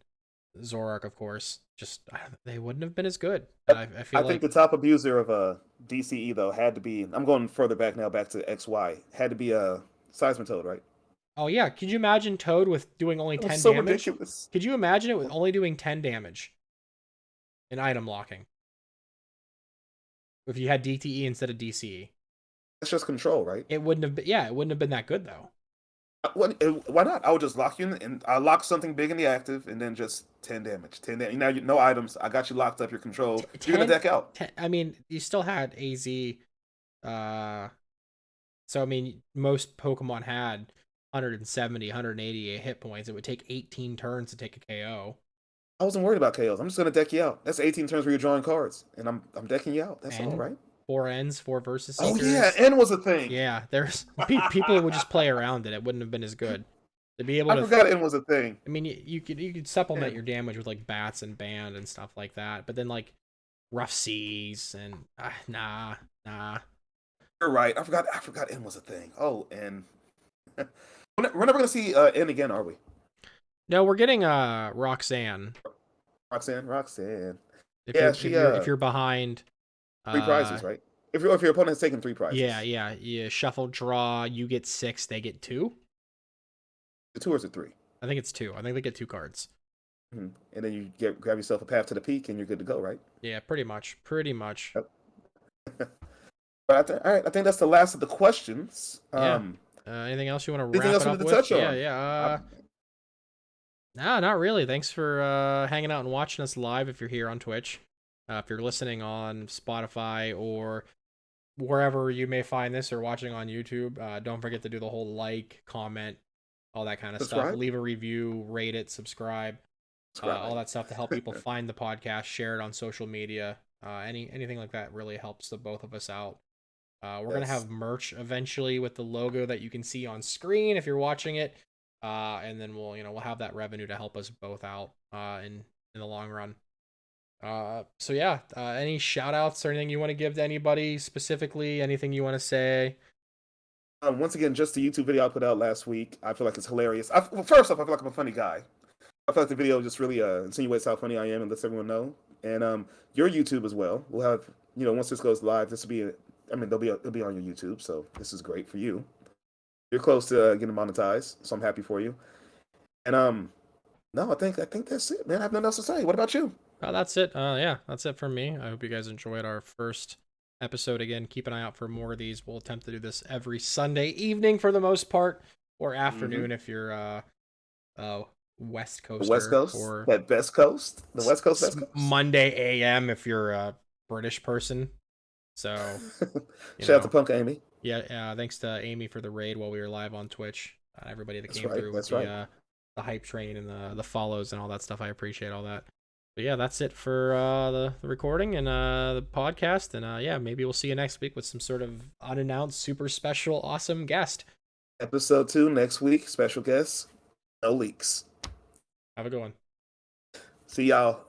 Zoroark, of course, just they wouldn't have been as good. I And I I feel think like, the top abuser of DCE though had to be. I'm going further back now, back to XY. Had to be Seismitoad, right? oh yeah, could you imagine Toad with doing only It was 10 so damage? ridiculous. Could you imagine it with only doing 10 damage in item locking if you had DTE instead of DCE? That's just control, right? It wouldn't have been, yeah, it wouldn't have been that good though. Why not? I would just lock you in, and I lock something big in the active, and then just 10 damage. 10 damage. Now, no items. I got you locked up. You're controlled. You're gonna 10, deck out. 10, I mean, you still had AZ, uh, so I mean, most Pokemon had 170, 180 hit points. It would take 18 turns to take a KO. I wasn't worried about KOs. I'm just gonna deck you out. That's 18 turns where you're drawing cards, and I'm decking you out. That's all, And right? four ends, four versus Oh yeah, seekers. N was a thing. Yeah, there's people would just play around it. It wouldn't have been as good to be able I to. forgot N was a thing. I mean, you could supplement N. your damage with like bats and band and stuff like that. But then like rough seas and nah. You're right. I forgot N was a thing. Oh, and we're never gonna see N again, are we? No, we're getting Roxanne. Roxanne. If Yeah, you're she if you're behind, three uh prizes, right? If your opponent has taken three yeah, prizes, you shuffle draw, you get 6, they get 2. the two or the three, I think it's 2. I think they get 2 cards. and then you grab yourself a path to the peak, and you're good to go, right? Yeah, pretty much. Pretty much. Yep. But all right, I think that's the last of the questions. Yeah. Anything else you want to Anything wrap else it we up need to with? touch Yeah, on? yeah. Nah, not really. Thanks for hanging out and watching us live if you're here on Twitch. If you're listening on Spotify or wherever you may find this or watching on YouTube, don't forget to do the whole like, comment, all that kind of stuff. Subscribe. Leave a review, rate it, subscribe, all Right. that stuff to help people find the podcast. Share it on social media. Anything like that really helps the both of us out. We're gonna Yes. have merch eventually with the logo that you can see on screen if you're watching it, and then we'll have that revenue to help us both out in the long run. So yeah, any shout outs or anything you want to give to anybody specifically? Anything you want to say? Once again, just the YouTube video I put out last week. I feel like it's hilarious. Well, first off, I feel like I'm a funny guy. I feel like the video just really insinuates how funny I am and lets everyone know. And your YouTube as well. We'll have once this goes live, this will be. It'll be on your YouTube, so this is great for you. You're close to getting monetized, so I'm happy for you. And no, I think that's it, man. I have nothing else to say. What about you? That's it. Yeah, that's it from me. I hope you guys enjoyed our first episode. Again, keep an eye out for more of these. We'll attempt to do this every Sunday evening for the most part, or afternoon if you're West The West Coaster, Coast, or that Best Coast, the West Coast, Best Coast. Monday AM if you're a British person. So Shout out to Punk Amy. Yeah, thanks to Amy for the raid while we were live on Twitch. Everybody that came through with Right. The hype train and the follows and all that stuff. I appreciate all that. But yeah, that's it for the recording and the podcast. And yeah, maybe we'll see you next week with some sort of unannounced, super special, awesome guest. Episode 2 next week. Special guest. No leaks. Have a good one. See y'all.